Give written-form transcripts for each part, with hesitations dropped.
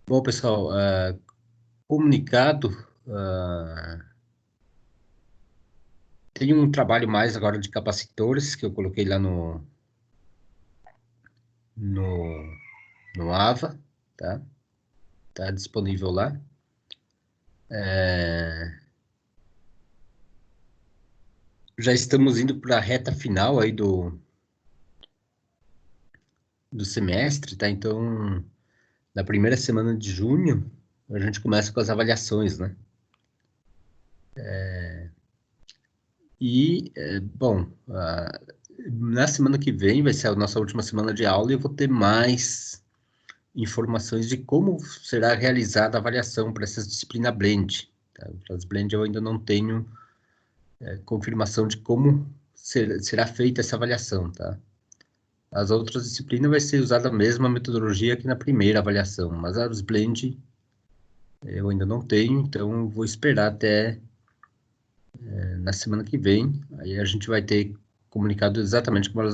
Bom, pessoal, comunicado, tem um trabalho mais agora de capacitores que eu coloquei lá no AVA, tá? Tá disponível lá. Já estamos indo para a reta final aí do semestre, tá? Então, na primeira semana de junho, a gente começa com as avaliações, né? Bom, na semana que vem vai ser a nossa última semana de aula e eu vou ter mais informações de como será realizada a avaliação para essa disciplina Blend. Tá? Para as Blend eu ainda não tenho confirmação de como será feita essa avaliação, tá? As outras disciplinas vai ser usada a mesma metodologia que na primeira avaliação, mas as Blend eu ainda não tenho, então vou esperar até na semana que vem, aí a gente vai ter comunicado exatamente como elas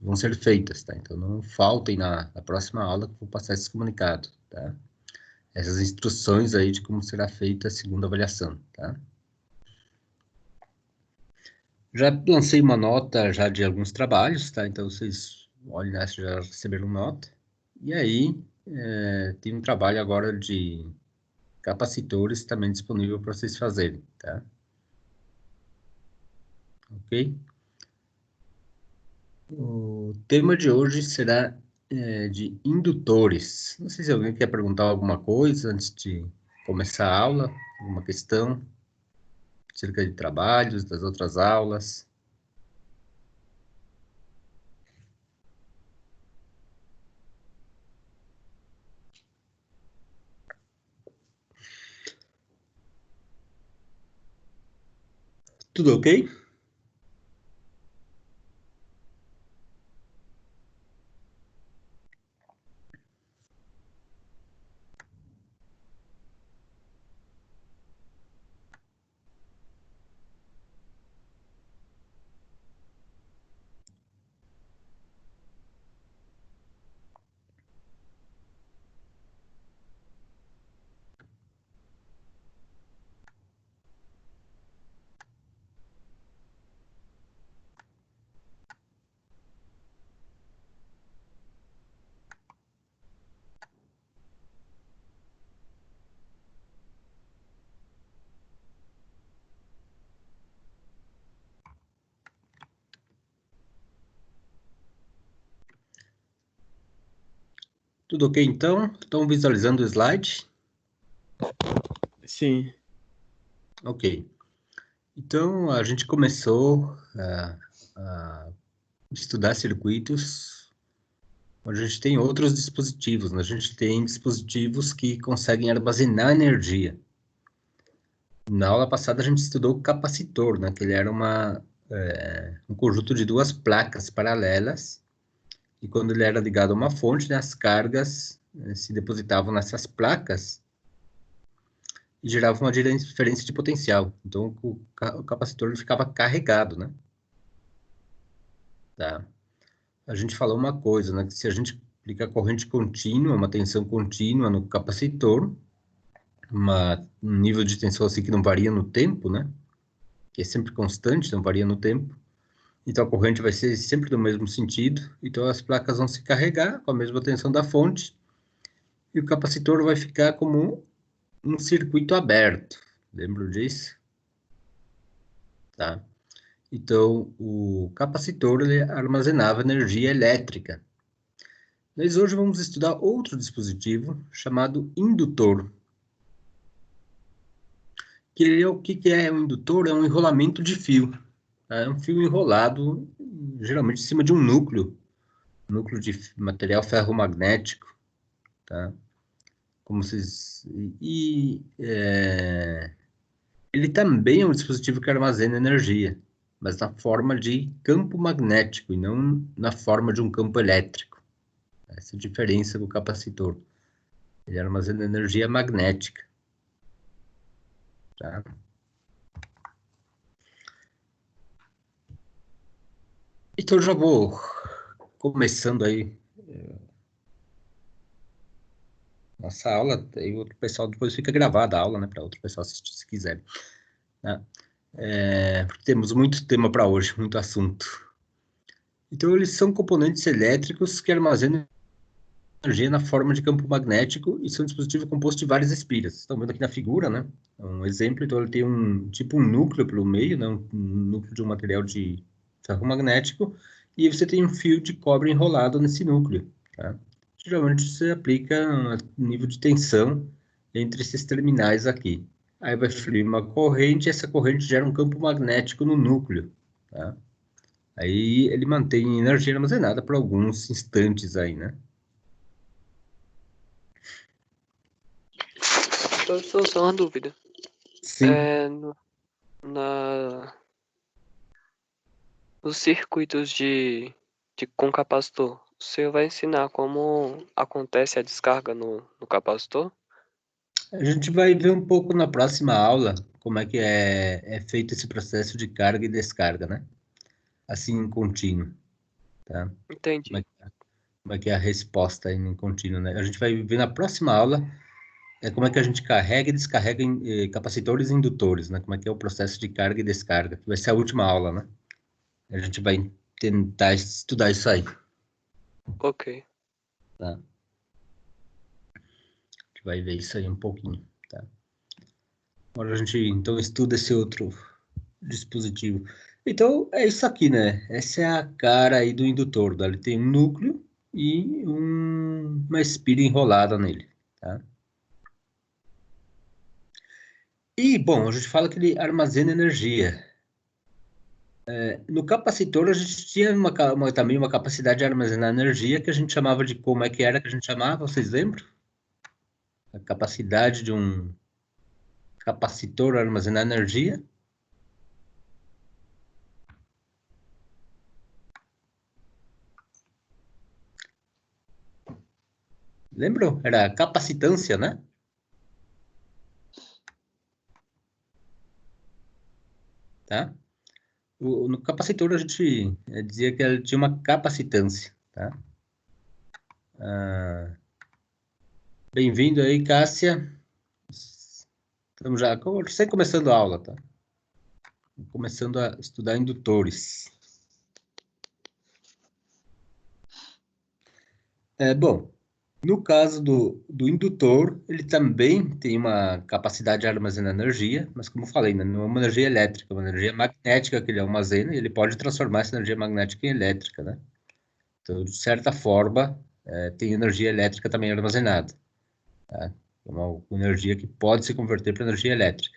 vão ser feitas, tá? Então não faltem na próxima aula que eu vou passar esse comunicado, tá? Essas instruções aí de como será feita a segunda avaliação, tá? Já lancei uma nota já de alguns trabalhos, tá? Então vocês olhem lá se já receberam nota. E aí tem um trabalho agora de capacitores também disponível para vocês fazerem, tá? Ok? O tema de hoje será de indutores. Não sei se alguém quer perguntar alguma coisa antes de começar a aula, alguma questão acerca de trabalhos, das outras aulas. Tudo ok? Tudo ok então? Estão visualizando o slide? Sim. Ok. Então, a gente começou a estudar circuitos, onde a gente tem outros dispositivos, né? A gente tem dispositivos que conseguem armazenar energia. Na aula passada a gente estudou o capacitor, né? Que ele era um conjunto de duas placas paralelas, e quando ele era ligado a uma fonte, né, as cargas se depositavam nessas placas e geravam uma diferença de potencial. Então, o capacitor ele ficava carregado, né? Tá? A gente falou uma coisa, né? Que se a gente aplicar corrente contínua, uma tensão contínua no capacitor, um nível de tensão assim que não varia no tempo, né? Que é sempre constante, não varia no tempo. Então a corrente vai ser sempre do mesmo sentido. Então as placas vão se carregar com a mesma tensão da fonte e o capacitor vai ficar como um circuito aberto. Lembram disso? Tá? Então o capacitor ele armazenava energia elétrica. Mas hoje vamos estudar outro dispositivo chamado indutor. O que é um indutor? É um enrolamento de fio. Tá? É um fio enrolado, geralmente em cima de um núcleo de material ferromagnético, tá? Como vocês... ele também é um dispositivo que armazena energia, mas na forma de campo magnético e não na forma de um campo elétrico. Essa é a diferença do capacitor. Ele armazena energia magnética, tá? Então, já vou começando aí nossa aula, e outro pessoal depois fica gravada a aula, né, para outro pessoal assistir se quiser. Né? Temos muito tema para hoje, muito assunto. Então, eles são componentes elétricos que armazenam energia na forma de campo magnético e são um dispositivo composto de várias espiras. Estão vendo aqui na figura, né? Um exemplo, então ele tem um núcleo pelo meio, né? Um núcleo de um material de ferro magnético, e você tem um fio de cobre enrolado nesse núcleo, tá? Geralmente você aplica um nível de tensão entre esses terminais aqui. Aí vai fluir uma corrente, e essa corrente gera um campo magnético no núcleo, tá? Aí ele mantém energia armazenada por alguns instantes aí, né? Professor, só uma dúvida. Sim. Nos circuitos com capacitor, você vai ensinar como acontece a descarga no capacitor? A gente vai ver um pouco na próxima aula como é que é feito esse processo de carga e descarga, né? Assim, em contínuo, tá? Entendi. Como é que é a resposta aí em contínuo, né? A gente vai ver na próxima aula como é que a gente carrega e descarrega capacitores e indutores, né? Como é que é o processo de carga e descarga. Vai ser a última aula, né? A gente vai tentar estudar isso aí, Ok. tá? A gente vai ver isso aí um pouquinho, tá? Agora a gente, então, estuda esse outro dispositivo. Então, é isso aqui, né? Essa é a cara aí do indutor. Ele tem um núcleo e uma espira enrolada nele, tá? E, bom, a gente fala que ele armazena energia. No capacitor, a gente tinha também uma capacidade de armazenar energia que a gente chamava de, como é que era que a gente chamava? Vocês lembram? A capacidade de um capacitor armazenar energia? Lembram? Era a capacitância, né? Tá? No capacitor a gente dizia que ele tinha uma capacitância, tá? Bem-vindo aí, Cássia. Estamos já sem começando a aula, tá? Começando a estudar indutores. Bom, no caso do indutor, ele também tem uma capacidade de armazenar energia, mas como eu falei, né, não é uma energia elétrica, é uma energia magnética que ele armazena, e ele pode transformar essa energia magnética em elétrica, né? Então, de certa forma, tem energia elétrica também armazenada, tá? É uma energia que pode se converter para energia elétrica.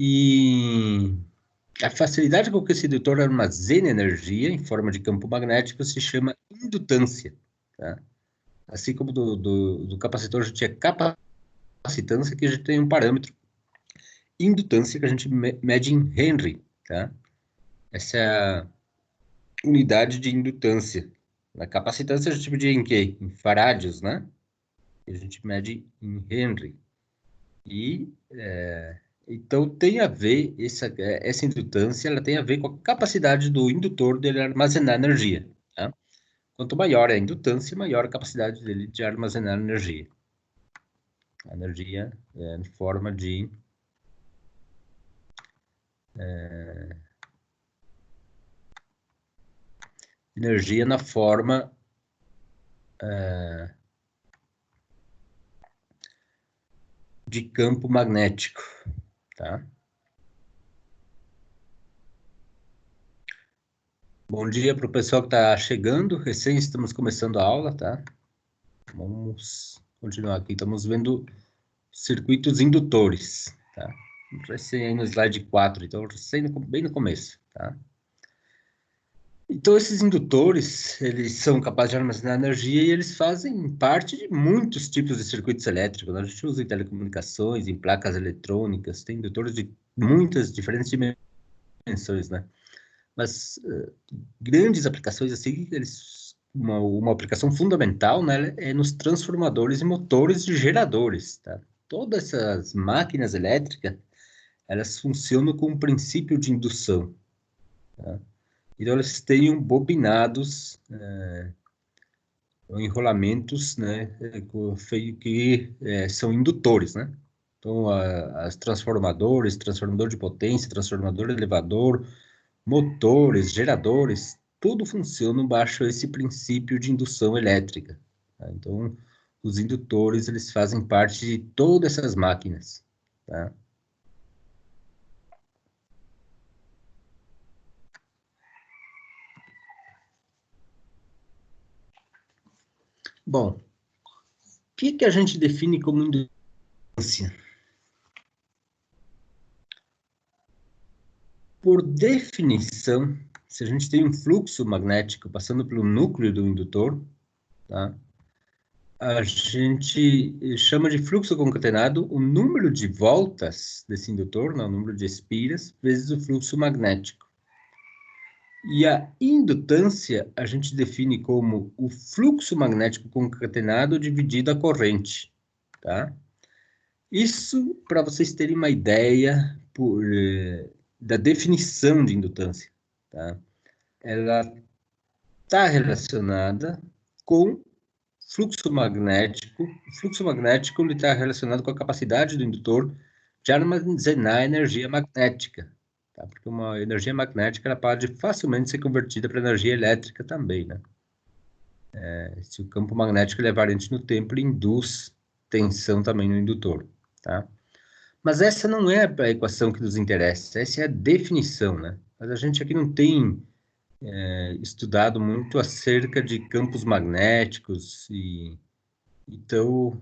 E a facilidade com que esse indutor armazena energia em forma de campo magnético se chama indutância, tá? Assim como do capacitor, a gente tinha capacitância, que a gente tem um parâmetro indutância, que a gente mede em Henry, tá? Essa é a unidade de indutância. Na capacitância, a gente media em quê? Em farádios, né? A gente mede em Henry. E, então, tem a ver, essa indutância, ela tem a ver com a capacidade do indutor dele armazenar energia, tá? Quanto maior é a indutância, maior a capacidade dele de armazenar energia. A energia em forma de energia na forma de campo magnético, tá? Bom dia para o pessoal que está chegando, recém estamos começando a aula, tá? Vamos continuar aqui, estamos vendo circuitos indutores, tá? Recém aí no slide 4, então recém bem no começo, tá? Então, esses indutores, eles são capazes de armazenar energia e eles fazem parte de muitos tipos de circuitos elétricos, né? A gente usa em telecomunicações, em placas eletrônicas, tem indutores de muitas diferentes dimensões, né? Mas grandes aplicações, assim, uma aplicação fundamental, né, é nos transformadores e motores de geradores, tá? Todas essas máquinas elétricas, elas funcionam com um princípio de indução, tá? Então, eles têm bobinados Então, enrolamentos, né, que são indutores, né? Então, as transformador de potência, transformador elevador, motores, geradores, tudo funciona baixo esse princípio de indução elétrica. Tá? Então, os indutores, eles fazem parte de todas essas máquinas. Tá? Bom, o que a gente define como indutância? Por definição, se a gente tem um fluxo magnético passando pelo núcleo do indutor, tá? A gente chama de fluxo concatenado o número de voltas desse indutor, não, o número de espiras, vezes o fluxo magnético. E a indutância a gente define como o fluxo magnético concatenado dividido a corrente, tá? Isso para vocês terem uma ideia da definição de indutância, tá? Ela está relacionada com fluxo magnético. O fluxo magnético está relacionado com a capacidade do indutor de armazenar energia magnética, tá? Porque uma energia magnética ela pode facilmente ser convertida para energia elétrica também, né? Se o campo magnético é variante no tempo, ele induz tensão também no indutor, tá? Mas essa não é a equação que nos interessa, essa é a definição, né? Mas a gente aqui não tem estudado muito acerca de campos magnéticos e então,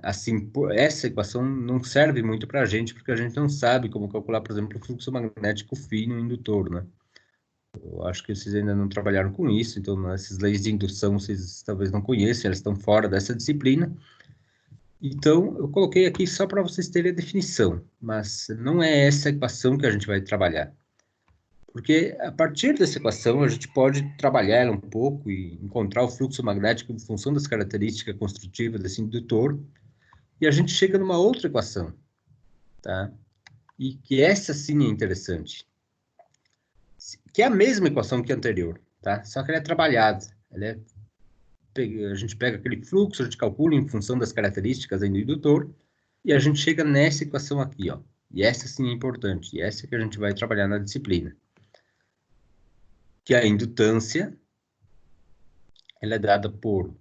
assim, essa equação não serve muito para a gente, porque a gente não sabe como calcular, por exemplo, o fluxo magnético fino indutor, né? Eu acho que vocês ainda não trabalharam com isso, então essas leis de indução vocês talvez não conheçam, elas estão fora dessa disciplina. Então, eu coloquei aqui só para vocês terem a definição, mas não é essa equação que a gente vai trabalhar. Porque a partir dessa equação a gente pode trabalhar ela um pouco e encontrar o fluxo magnético em função das características construtivas desse indutor, e a gente chega numa outra equação, tá? E que essa sim é interessante. Que é a mesma equação que a anterior, tá? Só que ela é trabalhada. A gente pega aquele fluxo, a gente calcula em função das características do indutor, e a gente chega nessa equação aqui, ó. E essa sim é importante, e essa que a gente vai trabalhar na disciplina. Que a indutância, ela é dada por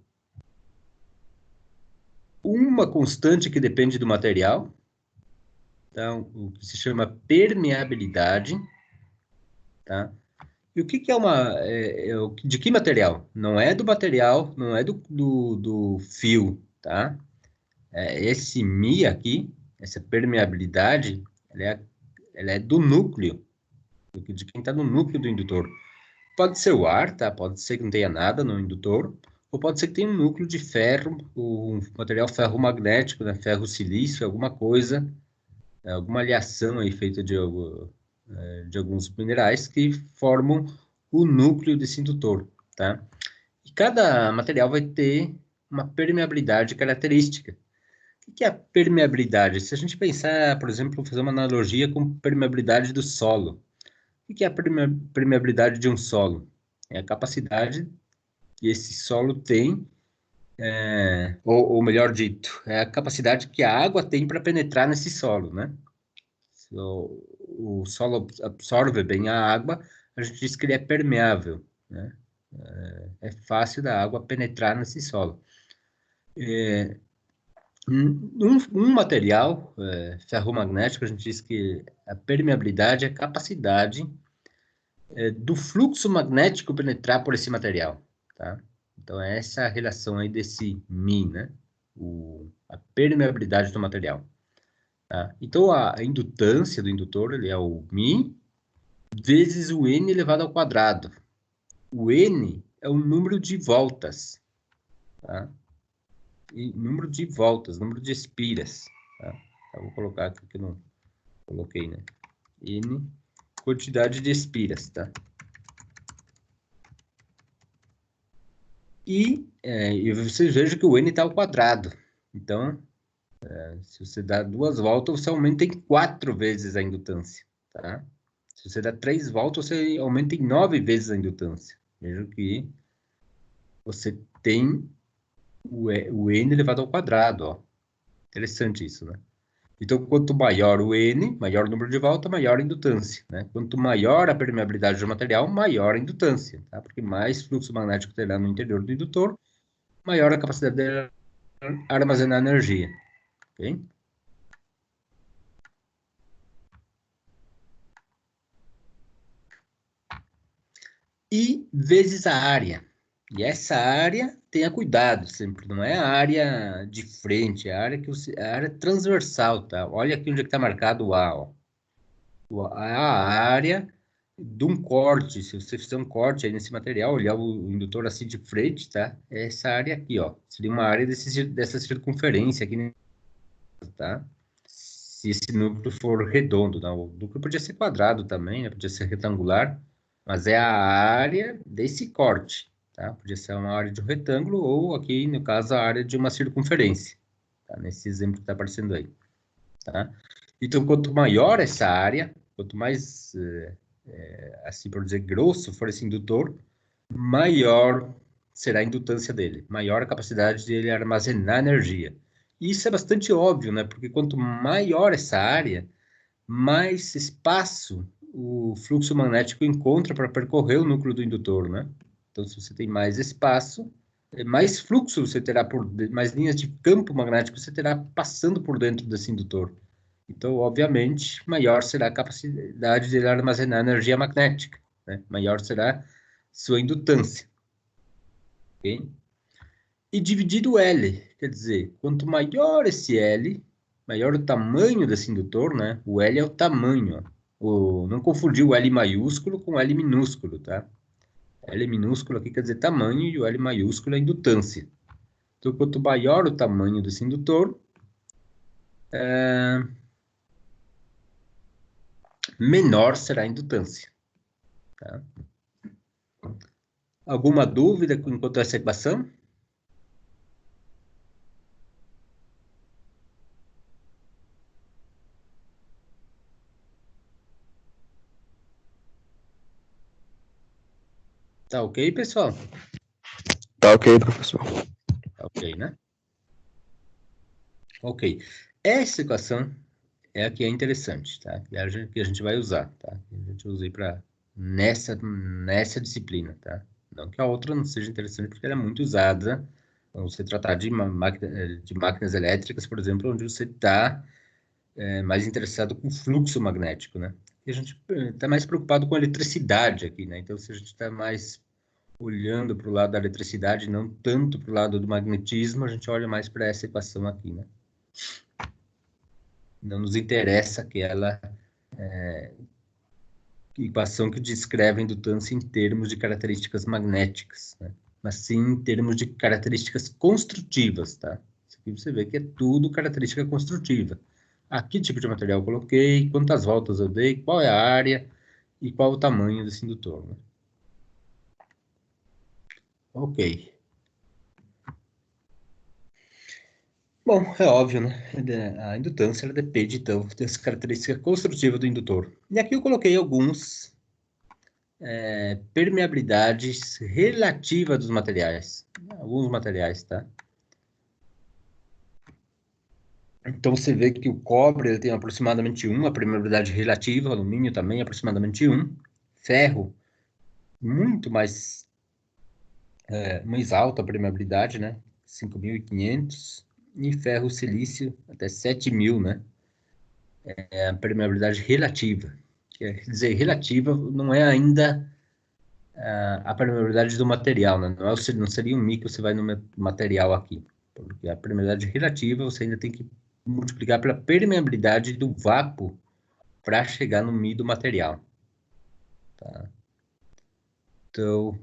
uma constante que depende do material, então, o que se chama permeabilidade, tá? E o que é de que material? Não é do material, não é do fio, tá? Esse Mi aqui, essa permeabilidade, ela é do núcleo, de quem está no núcleo do indutor. Pode ser o ar, tá? Pode ser que não tenha nada no indutor, ou pode ser que tenha um núcleo de ferro, um material ferromagnético, né? Ferro silício, alguma coisa, alguma aleação aí feita de alguns minerais que formam o núcleo desse indutor, tá? E cada material vai ter uma permeabilidade característica. O que é a permeabilidade? Se a gente pensar, por exemplo, fazer uma analogia com permeabilidade do solo. O que é a permeabilidade de um solo? É a capacidade que esse solo tem, ou melhor dito, é a capacidade que a água tem para penetrar nesse solo, né? Se o solo absorve bem a água, a gente diz que ele é permeável, né? É fácil da água penetrar nesse solo. Um material ferromagnético, a gente diz que a permeabilidade é a capacidade do fluxo magnético penetrar por esse material, tá? Então, é essa a relação aí desse Mi, né? A permeabilidade do material. Tá? Então, a indutância do indutor, ele é o Mi vezes o N elevado ao quadrado. O N é o número de voltas, tá? E número de voltas, número de espiras, tá? Eu vou colocar aqui que eu não coloquei, né? N, quantidade de espiras, tá? E vocês vejam que o N está ao quadrado. Então, se você dá 2 voltas, você aumenta em 4 vezes a indutância, tá? Se você dá 3 voltas, você aumenta em 9 vezes a indutância. Veja que você tem o N elevado ao quadrado, ó. Interessante isso, né? Então, quanto maior o N, maior o número de volta, maior a indutância, né? Quanto maior a permeabilidade do material, maior a indutância, tá? Porque mais fluxo magnético terá no interior do indutor, maior a capacidade de armazenar energia, ok? I vezes a área. E essa área, tenha cuidado sempre, não é a área de frente, é a área, a área transversal, tá? Olha aqui onde é que está marcado o A, ó. A área de um corte, se você fizer um corte aí nesse material, olhar o indutor assim de frente, tá? É essa área aqui, ó. Seria uma área dessa circunferência aqui, né? Tá? Se esse núcleo for redondo, não. O núcleo podia ser quadrado também, né? Podia ser retangular, mas é a área desse corte, tá? Podia ser uma área de um retângulo ou aqui, no caso, a área de uma circunferência, tá? Nesse exemplo que está aparecendo aí, tá? Então, quanto maior essa área, quanto mais, assim por dizer, grosso for esse indutor, maior será a indutância dele, maior a capacidade dele armazenar energia. E isso é bastante óbvio, né? Porque quanto maior essa área, mais espaço o fluxo magnético encontra para percorrer o núcleo do indutor, né? Então, se você tem mais espaço, mais fluxo você terá mais linhas de campo magnético você terá passando por dentro desse indutor. Então, obviamente, maior será a capacidade de armazenar energia magnética, né? Maior será sua indutância, ok? E dividido L, quer dizer, quanto maior esse L, maior o tamanho desse indutor, né? O L é o tamanho, ó. Não confundir o L maiúsculo com o L minúsculo, tá? L minúsculo aqui quer dizer tamanho e o L maiúsculo é indutância. Então, quanto maior o tamanho desse indutor, menor será a indutância, tá? Alguma dúvida quanto a essa equação? Tá ok, pessoal? Tá ok, professor. Tá ok, né? Ok. Essa equação é a que é interessante, tá? Que a gente vai usar, tá? A gente usei para nessa disciplina, tá? Não que a outra não seja interessante, porque ela é muito usada quando você tratar de máquinas elétricas, por exemplo, onde você está mais interessado com fluxo magnético, né? E a gente está mais preocupado com a eletricidade aqui, né? Então, se a gente está mais olhando para o lado da eletricidade, não tanto para o lado do magnetismo, a gente olha mais para essa equação aqui, né? Não nos interessa aquela equação que descreve a indutância em termos de características magnéticas, né? Mas sim em termos de características construtivas, tá? Isso aqui você vê que é tudo característica construtiva. Ah, que tipo de material eu coloquei, quantas voltas eu dei, qual é a área e qual o tamanho desse indutor, né? Ok. Bom, é óbvio, né? A indutância ela depende, então, dessa característica construtiva do indutor. E aqui eu coloquei alguns permeabilidades relativa dos materiais. Alguns materiais, tá? Então, você vê que o cobre ele tem aproximadamente 1, a permeabilidade relativa, o alumínio também aproximadamente 1, ferro, muito mais alta a permeabilidade, né? 5.500, e ferro silício até 7.000, né? É a permeabilidade relativa. Quer dizer, relativa não é ainda a permeabilidade do material, né? Não seria um micro, você vai no material aqui. Porque a permeabilidade relativa você ainda tem que multiplicar pela permeabilidade do vácuo para chegar no Mi do material. Tá? Então,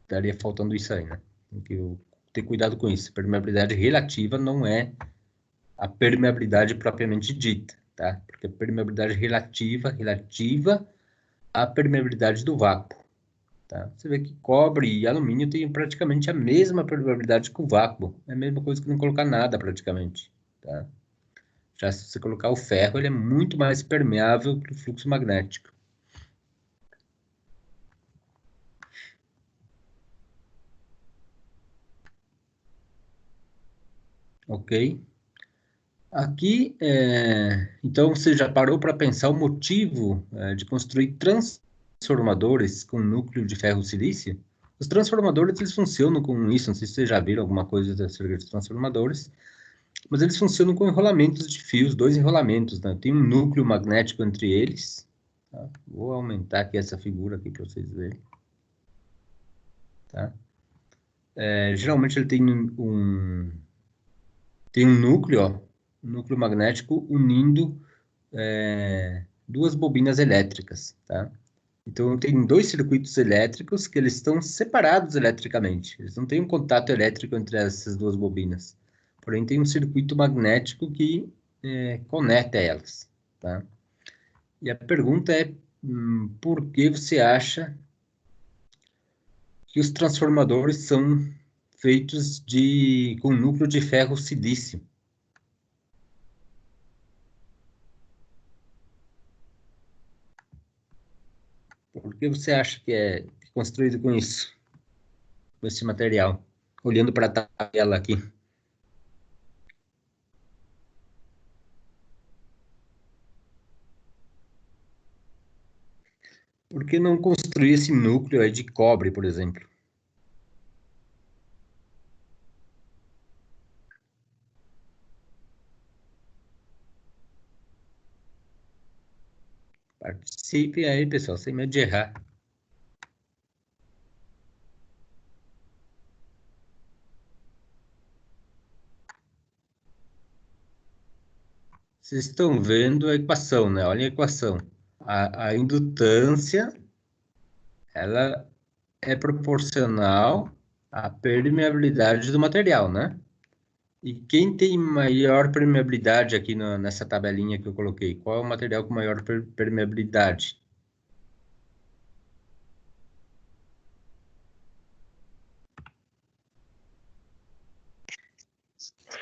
estaria faltando isso aí, né? Tem que ter cuidado com isso. Permeabilidade relativa não é a permeabilidade propriamente dita, tá? Porque a permeabilidade relativa à permeabilidade do vácuo. Tá? Você vê que cobre e alumínio têm praticamente a mesma permeabilidade que o vácuo. É a mesma coisa que não colocar nada, praticamente. Tá? Já se você colocar o ferro, ele é muito mais permeável para o fluxo magnético. Ok? Aqui, então, você já parou para pensar o motivo de construir transformadores com núcleo de ferro-silício? Os transformadores, eles funcionam com isso, não sei se vocês já viram alguma coisa acerca de transformadores, mas eles funcionam com enrolamentos de fios, 2 enrolamentos, né? Tem um núcleo magnético entre eles. Tá? Vou aumentar aqui essa figura aqui para vocês verem. Tá? Geralmente ele tem um núcleo, ó, um núcleo magnético unindo duas bobinas elétricas, tá? Então, tem 2 circuitos elétricos que eles estão separados eletricamente. Eles não têm um contato elétrico entre essas 2 bobinas. Porém, tem um circuito magnético que conecta elas, tá? E a pergunta é, por que você acha que os transformadores são feitos com núcleo de ferro-silício? Por que você acha que é construído com isso? Com esse material? Olhando para a tabela aqui. Por que não construir esse núcleo aí de cobre, por exemplo? Participem aí, pessoal, sem medo de errar. Vocês estão vendo a equação, né? Olha a equação. A indutância, ela é proporcional à permeabilidade do material, né? E quem tem maior permeabilidade aqui nessa tabelinha que eu coloquei? Qual é o material com maior permeabilidade?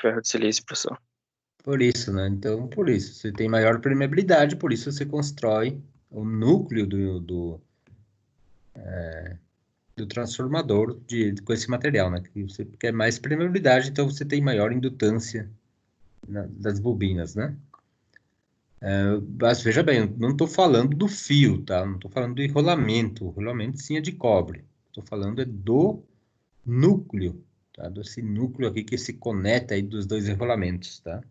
Ferro de silício, professor. Por isso, né? Então, por isso. Você tem maior permeabilidade, por isso você constrói o núcleo do transformador com esse material, né? Que você quer mais permeabilidade, então você tem maior indutância das bobinas, né? Mas veja bem, eu não estou falando do fio, tá? Não estou falando do enrolamento. O rolamento sim é de cobre. Estou falando do núcleo, tá? Desse núcleo aqui que se conecta aí dos 2 enrolamentos, tá?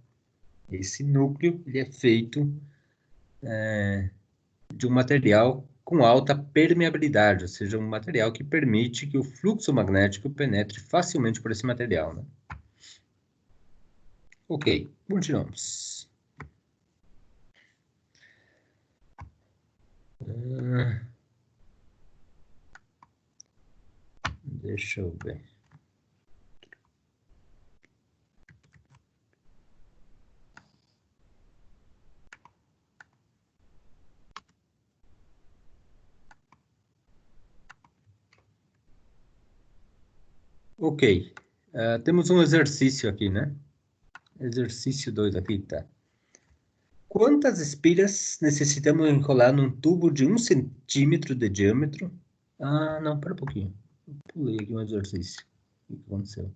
Esse núcleo, ele é feito de um material com alta permeabilidade, ou seja, um material que permite que o fluxo magnético penetre facilmente por esse material, né? Ok, continuamos. Deixa eu ver. Ok, temos um exercício aqui, né? Exercício 2 aqui, tá? Quantas espiras necessitamos enrolar num tubo de 1 centímetro de diâmetro? Ah, não, pera um pouquinho. Eu pulei aqui um exercício. O que aconteceu?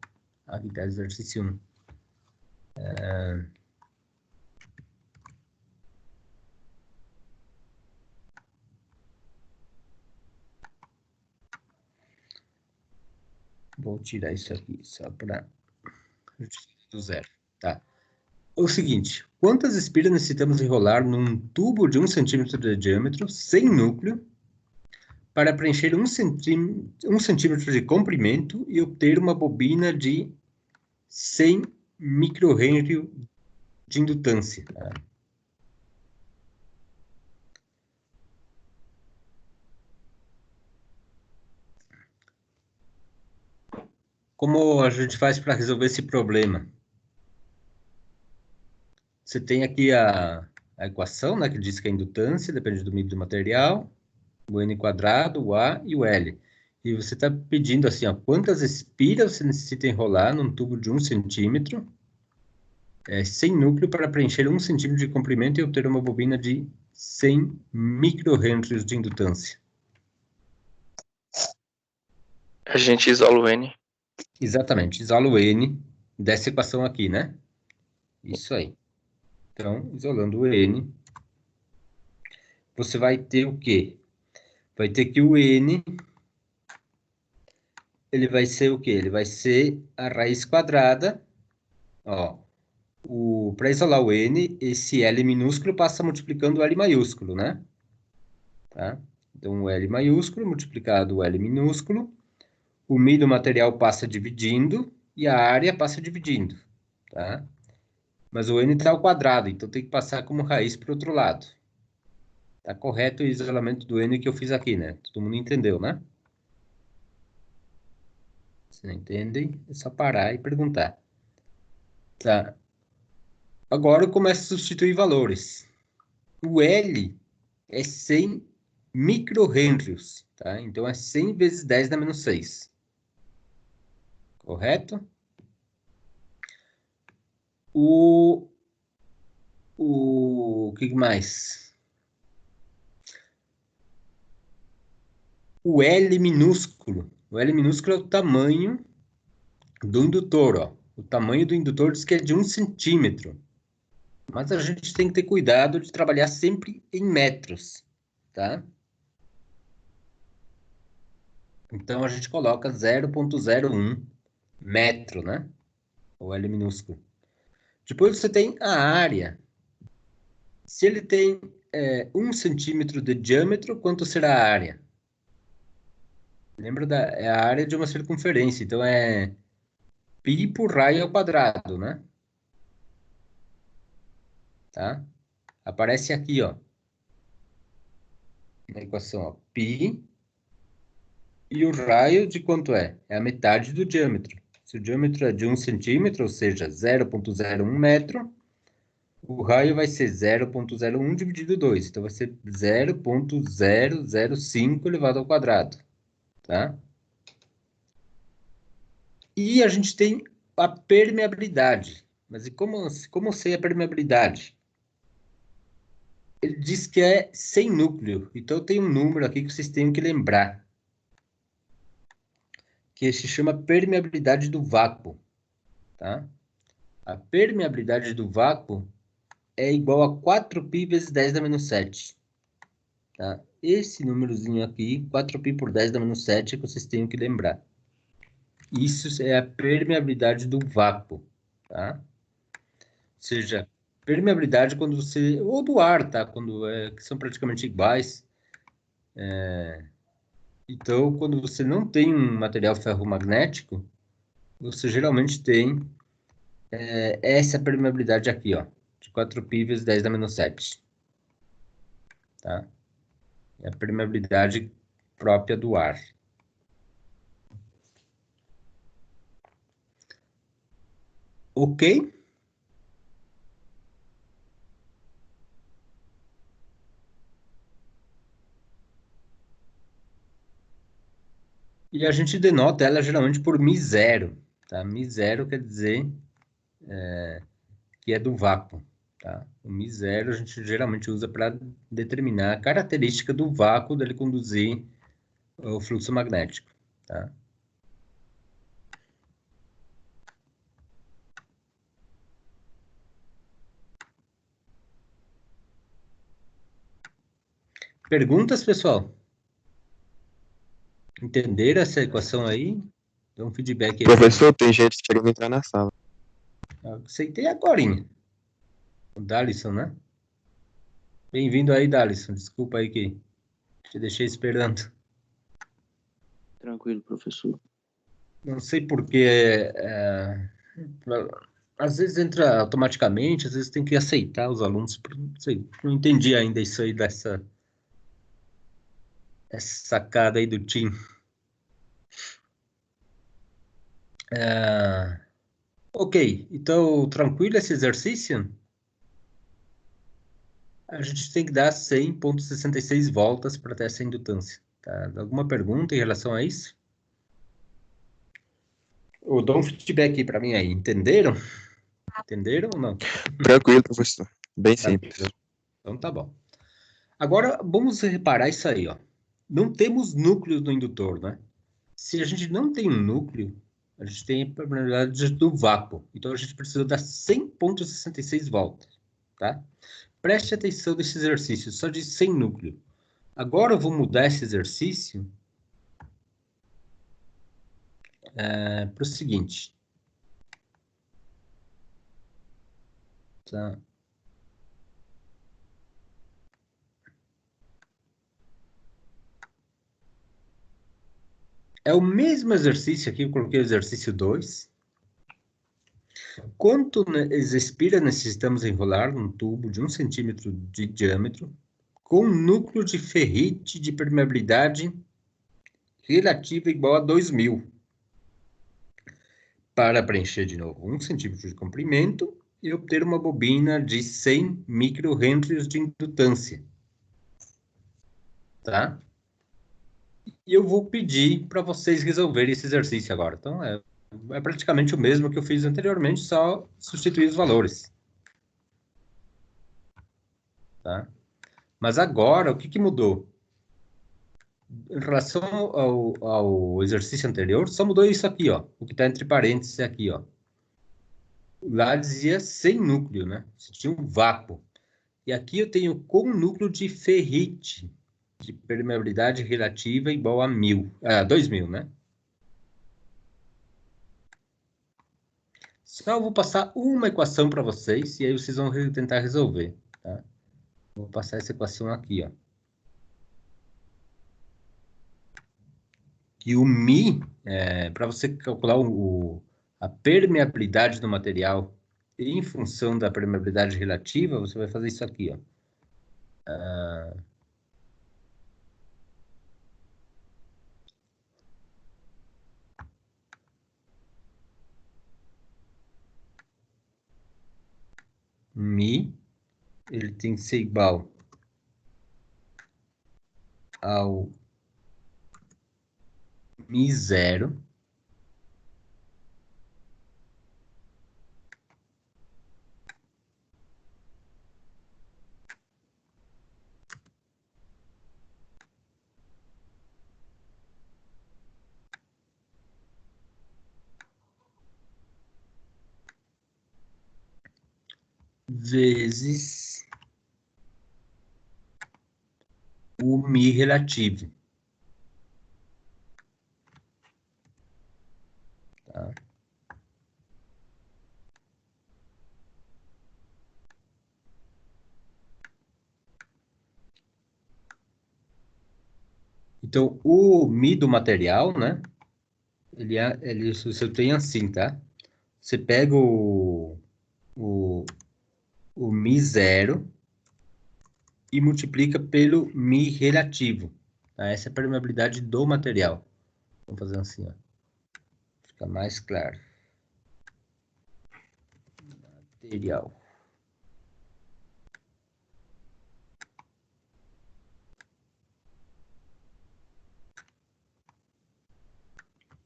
Aqui está exercício 1. Vou tirar isso aqui só para do zero, tá? O seguinte, quantas espiras necessitamos enrolar num tubo de 1 centímetro de diâmetro, sem núcleo, para preencher 1 centímetro de comprimento e obter uma bobina de 100 microhenry de indutância? Tá? Como a gente faz para resolver esse problema? Você tem aqui a equação, né, que diz que a indutância depende do medida do material, o N quadrado, o A e o L. E você está pedindo assim, ó, quantas espiras você necessita enrolar num tubo de 1 centímetro, sem núcleo, para preencher 1 centímetro de comprimento e obter uma bobina de 100 microhenries de indutância. A gente isola o N. Exatamente, isola o N, dessa equação aqui, né? Isso aí. Então, isolando o N, você vai ter o quê? Vai ter que o N, ele vai ser o quê? Ele vai ser a raiz quadrada, ó. Para isolar o N, esse L minúsculo passa multiplicando o L maiúsculo, né? Tá? Então, o L maiúsculo multiplicado o L minúsculo, o μ do material passa dividindo e a área passa dividindo, tá? Mas o N está ao quadrado, então tem que passar como raiz para o outro lado. Tá correto o isolamento do N que eu fiz aqui, né? Todo mundo entendeu, né? Se não entendem, é só parar e perguntar. Tá. Agora eu começo a substituir valores. O L é 100 microhenrios, tá? Então é 100 vezes 10 na menos 6. Correto? O que mais? O L minúsculo. O L minúsculo é o tamanho do indutor, ó. O tamanho do indutor diz que é de 1 centímetro. Mas a gente tem que ter cuidado de trabalhar sempre em metros, tá? Então a gente coloca 0,01 metro, né? O L minúsculo. Depois você tem a área. Se ele tem 1 centímetro de diâmetro, quanto será a área? Lembra é a área de uma circunferência, então é π por raio ao quadrado, né? Tá? Aparece aqui, ó, na equação, ó, π, e o raio de quanto é? É a metade do diâmetro. Se o diâmetro é de 1 centímetro, ou seja, 0,01 metro, o raio vai ser 0,01 dividido 2. Então, vai ser 0,005 elevado ao quadrado. Tá? E a gente tem a permeabilidade. Mas e como eu sei a permeabilidade? Ele diz que é sem núcleo. Então, tem um número aqui que vocês têm que lembrar, que se chama permeabilidade do vácuo. Tá? A permeabilidade do vácuo é igual a 4π vezes 10 na menos 7. Tá? Esse númerozinho aqui, 4π por 10 na menos 7, é que vocês têm que lembrar. Isso é a permeabilidade do vácuo. Tá? Ou seja, permeabilidade quando você... Ou do ar, tá? Quando que são praticamente iguais. Então, quando você não tem um material ferromagnético, você geralmente tem essa permeabilidade aqui, ó, de 4π vezes 10 na menos 7. Tá? É a permeabilidade própria do ar. Ok? E a gente denota ela geralmente por μ0. Tá? μ0 quer dizer que é do vácuo. Tá? O μ0 a gente geralmente usa para determinar a característica do vácuo dele conduzir o fluxo magnético. Tá? Perguntas, pessoal? Entenderam essa equação aí? Dá um feedback aí. Professor, tem gente querendo entrar na sala. Aceitei agorinha. O Dalisson, né? Bem-vindo aí, Dalisson. Desculpa aí que te deixei esperando. Tranquilo, professor. Não sei por que... às vezes entra automaticamente, às vezes tem que aceitar os alunos. Não sei, não entendi ainda isso aí essa sacada aí do Tim. Ok, então tranquilo esse exercício? A gente tem que dar 100,66 voltas para ter essa indutância. Tá? Alguma pergunta em relação a isso? Ou dá um feedback aí para mim aí. Entenderam? Entenderam ou não? Tranquilo, professor. Bem simples. Então tá bom. Agora, vamos reparar isso aí, ó. Não temos núcleos no indutor, né? Se a gente não tem um núcleo, a gente tem a permeabilidade do vácuo. Então, a gente precisa dar 100,66 voltas, tá? Preste atenção nesse exercício, só de 100 núcleo. Agora eu vou mudar esse exercício para o seguinte. Tá? É o mesmo exercício aqui, eu coloquei o exercício 2. Quanto expira necessitamos enrolar num tubo de 1 centímetro de diâmetro com um núcleo de ferrite de permeabilidade relativa igual a 2.000 para preencher de novo 1 centímetro de comprimento e obter uma bobina de 100 microhenries de indutância. Tá? E eu vou pedir para vocês resolverem esse exercício agora. Então, é praticamente o mesmo que eu fiz anteriormente, só substituir os valores. Tá? Mas agora, o que mudou? Em relação ao exercício anterior, só mudou isso aqui, ó. O que está entre parênteses aqui, ó. Lá dizia sem núcleo, né? Você tinha um vácuo. E aqui eu tenho com núcleo de ferrite, de permeabilidade relativa igual a 2.000, né? Só eu vou passar uma equação para vocês e aí vocês vão tentar resolver, tá? Vou passar essa equação aqui, ó. E o μ, para você calcular a permeabilidade do material em função da permeabilidade relativa, você vai fazer isso aqui, ó. μ, ele tem que ser igual ao μ0 vezes o μ relativo. Tá? Então, o μ do material, né? Você tem assim, tá? Você pega o μ0 e multiplica pelo μ relativo. Tá? Essa é a permeabilidade do material. Vamos fazer assim, ó. Fica mais claro. Material.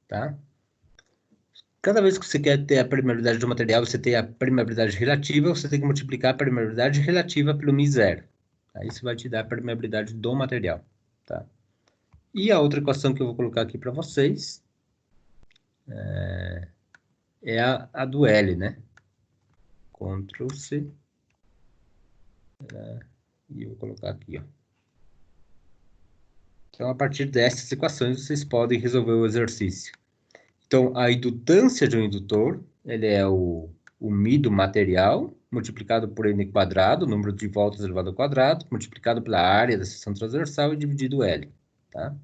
Tá? Cada vez que você quer ter a permeabilidade do material, você tem a permeabilidade relativa, você tem que multiplicar a permeabilidade relativa pelo μ0. Aí isso vai te dar a permeabilidade do material. Tá? E a outra equação que eu vou colocar aqui para vocês é a do L, né? Ctrl C. E eu vou colocar aqui, ó. Então, a partir dessas equações, vocês podem resolver o exercício. Então, a indutância de um indutor, ele é o μ do material, multiplicado por n quadrado, número de voltas elevado ao quadrado, multiplicado pela área da seção transversal e dividido L, tá?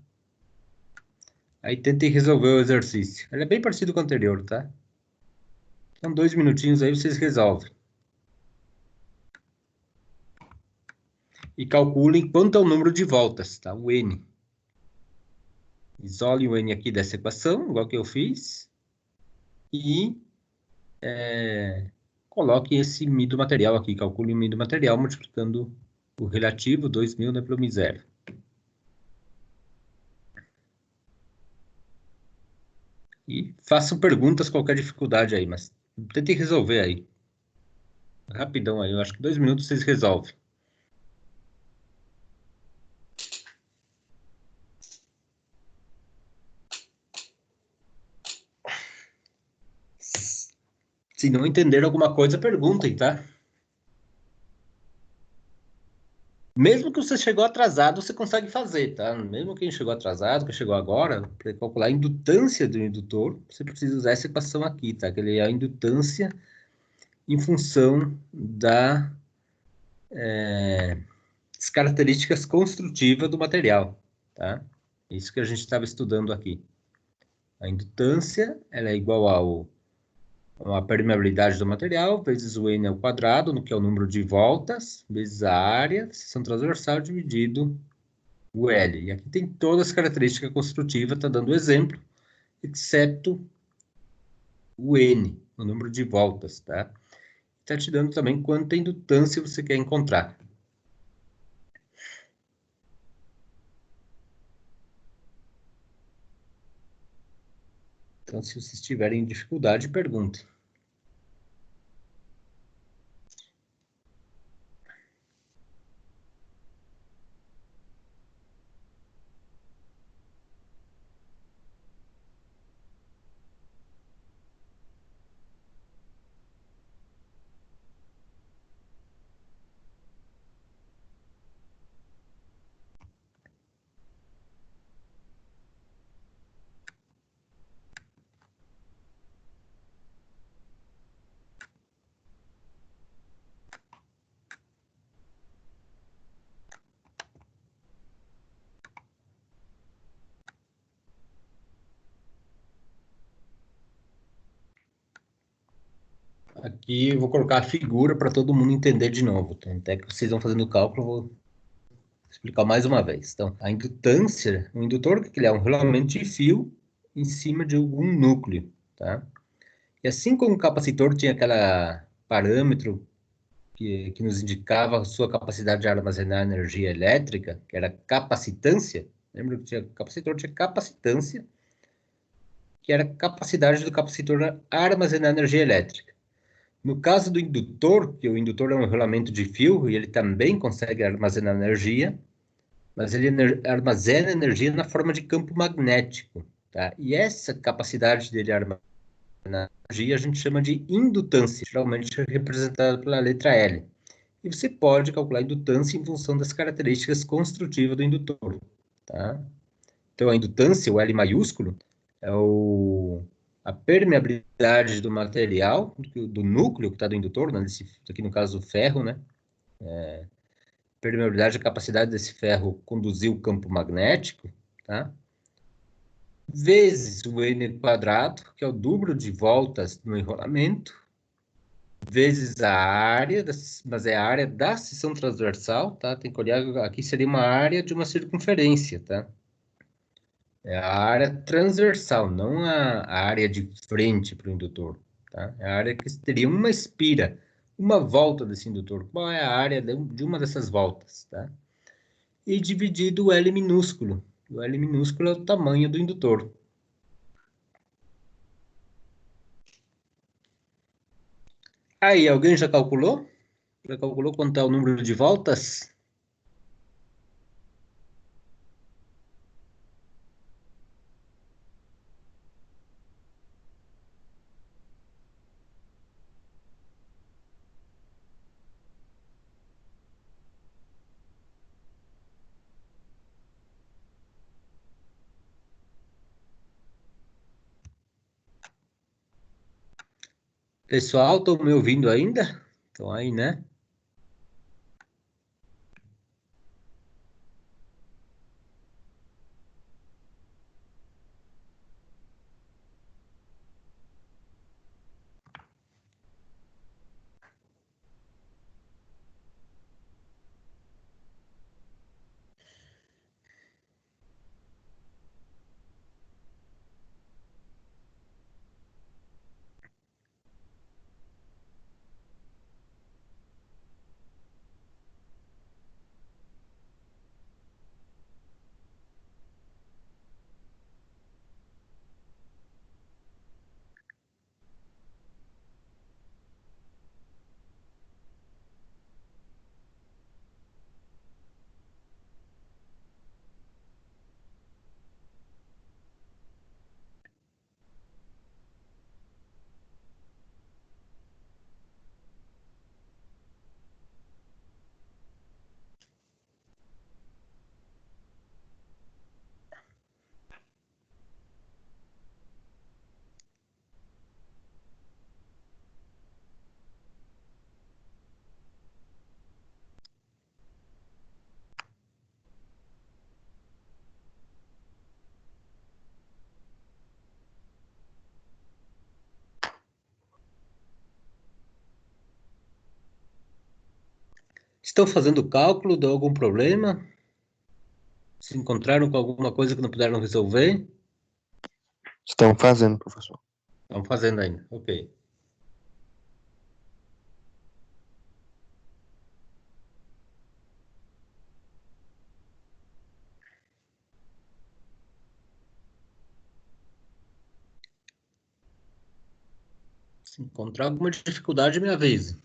Aí tentem resolver o exercício. Ele é bem parecido com o anterior, tá? Então, 2 minutinhos aí vocês resolvem. E calculem quanto é o número de voltas, tá? O n. Isole o n aqui dessa equação, igual que eu fiz. E coloque esse μ do material aqui. Calcule o μ do material multiplicando o relativo, 2.000, né, pelo μ0. E façam perguntas, qualquer dificuldade aí, mas tentem resolver aí. Rapidão aí, eu acho que 2 minutos vocês resolvem. Se não entender alguma coisa, perguntem, tá? Mesmo que você chegou atrasado, você consegue fazer, tá? Mesmo quem chegou atrasado, quem chegou agora, para calcular a indutância do indutor, você precisa usar essa equação aqui, tá? Que ele é a indutância em função das características construtivas do material, tá? Isso que a gente estava estudando aqui. A indutância, ela é igual a permeabilidade do material, vezes o N ao quadrado, no que é o número de voltas, vezes a área, seção transversal, dividido o L. E aqui tem todas as características construtivas, está dando exemplo, exceto o N, o número de voltas, tá? Está te dando também quanta indutância você quer encontrar. Então, se vocês tiverem dificuldade, perguntem. Aqui eu vou colocar a figura para todo mundo entender de novo. Tá? Até que vocês vão fazendo o cálculo, eu vou explicar mais uma vez. Então, a indutância, o indutor, o que ele é? Um rolamento de fio em cima de algum núcleo, tá? E assim como o capacitor tinha aquele parâmetro que nos indicava a sua capacidade de armazenar energia elétrica, que era capacitância, lembra que o capacitor tinha capacitância, que era a capacidade do capacitor armazenar energia elétrica. No caso do indutor, que o indutor é um rolamento de fio e ele também consegue armazenar energia, mas ele armazena energia na forma de campo magnético, tá? E essa capacidade dele armazenar energia a gente chama de indutância, geralmente representada pela letra L. E você pode calcular a indutância em função das características construtivas do indutor, tá? Então, a indutância, o L maiúsculo, é a permeabilidade do material, do núcleo que está do indutor, né? Aqui no caso o ferro, né? Permeabilidade é a capacidade desse ferro conduzir o campo magnético, tá? Vezes o N quadrado, que é o dobro de voltas no enrolamento, vezes a área, mas é a área da seção transversal, tá? Tem que olhar, aqui seria uma área de uma circunferência, tá? É a área transversal, não a área de frente para o indutor, tá? É a área que teria uma espira, uma volta desse indutor. Qual é a área de uma dessas voltas, tá? E dividido o L minúsculo. O L minúsculo é o tamanho do indutor. Aí, alguém já calculou? Já calculou quanto é o número de voltas? Pessoal, estão me ouvindo ainda? Estão aí, né? Estão fazendo o cálculo? Deu algum problema? Se encontraram com alguma coisa que não puderam resolver? Estão fazendo, professor. Estão fazendo ainda, ok. Se encontrar alguma dificuldade, me avise.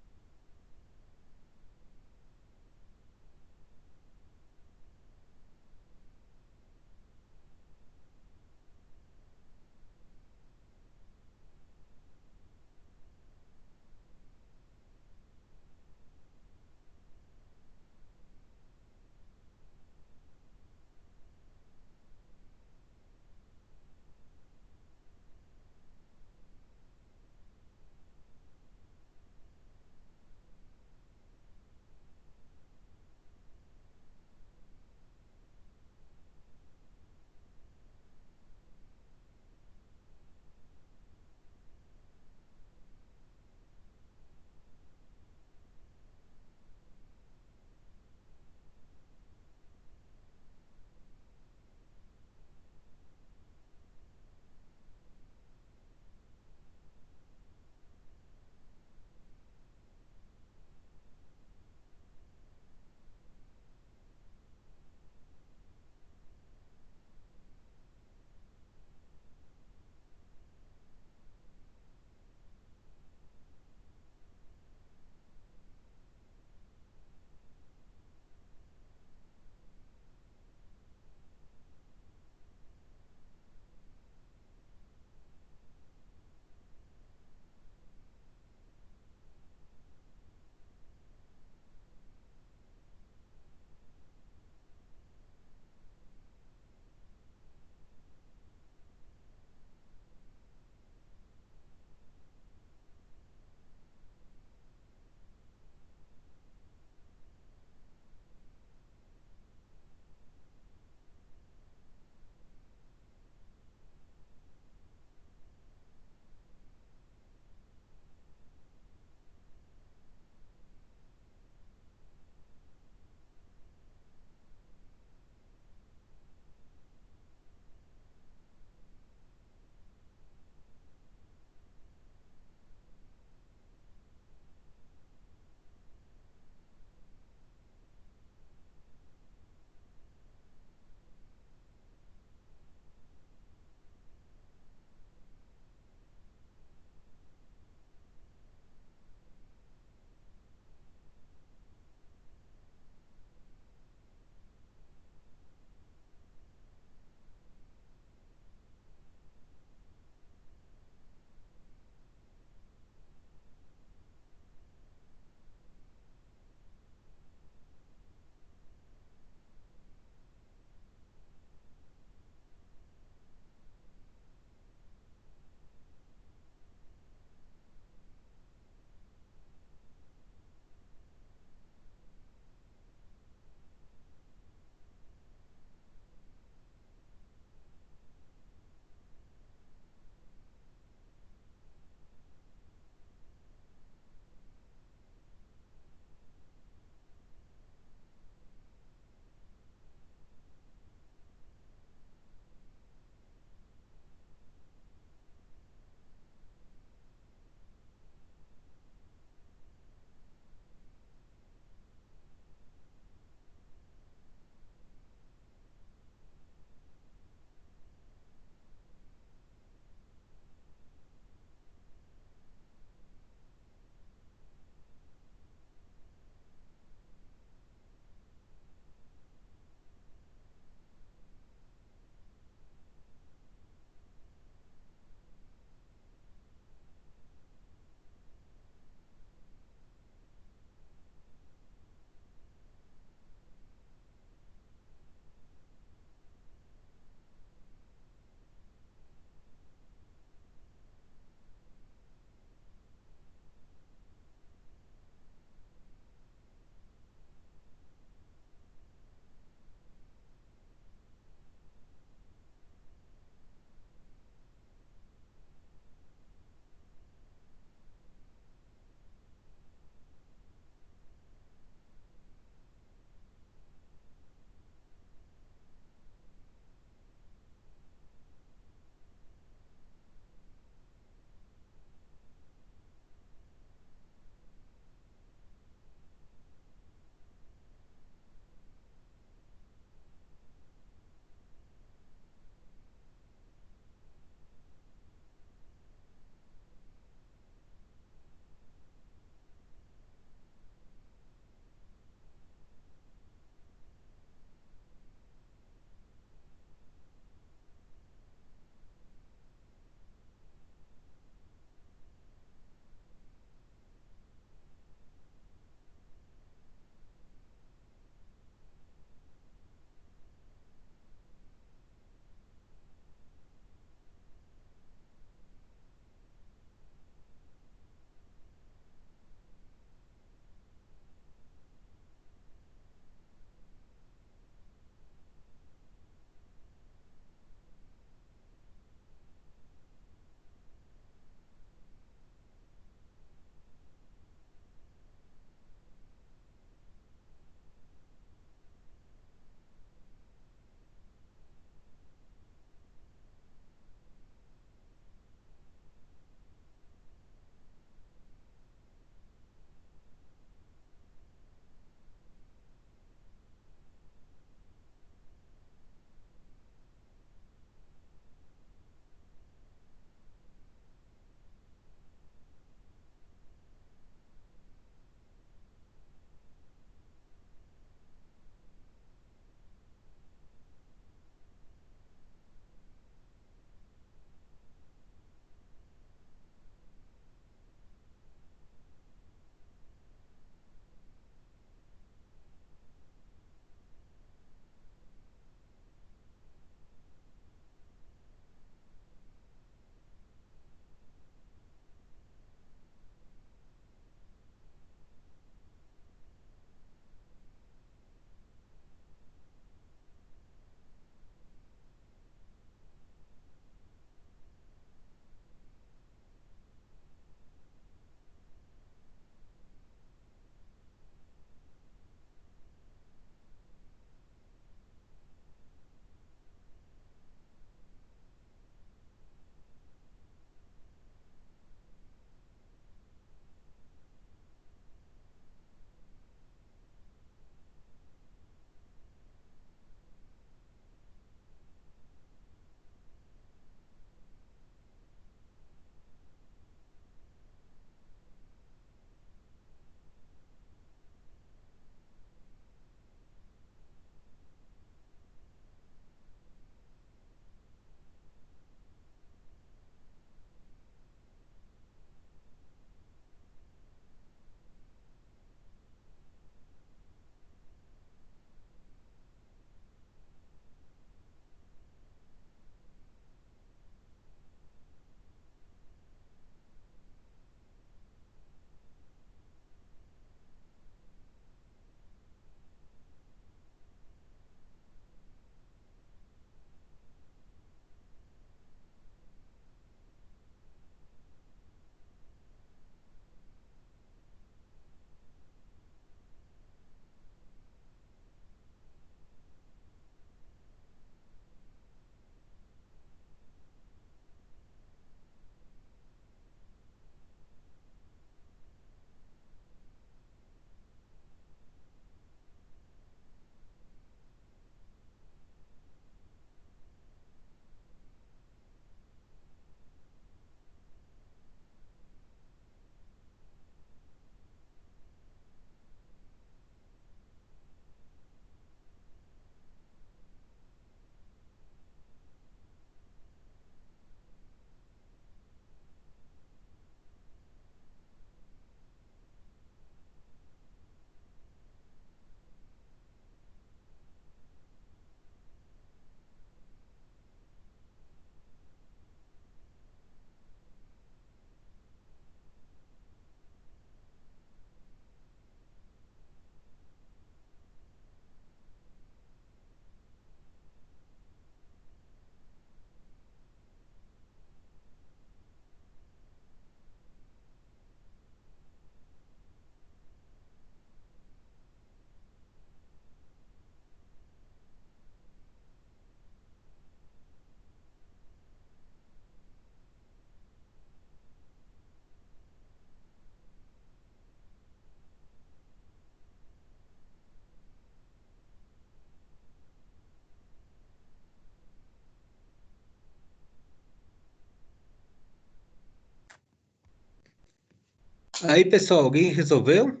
Aí, pessoal, alguém resolveu?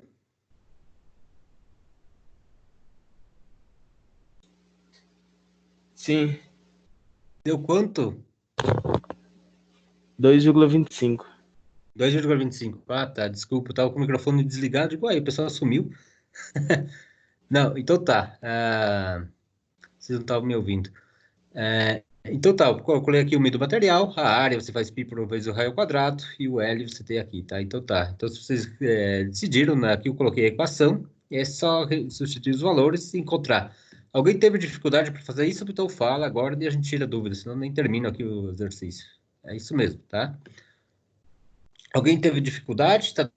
Sim, Deu quanto? 2,25. 2,25. Ah, tá, desculpa, eu tava com o microfone desligado. Digo, aí, o pessoal sumiu. Não, então tá. Vocês não estavam me ouvindo. Então tá, eu calculei aqui o meio do material, a área você faz π por vezes o raio ao quadrado e o L você tem aqui, tá? Então tá. Então se vocês decidiram, né, aqui eu coloquei a equação, é só substituir os valores e encontrar. Alguém teve dificuldade para fazer isso? Então fala agora e a gente tira dúvida, senão nem termino aqui o exercício. É isso mesmo, tá? Alguém teve dificuldade? Tá?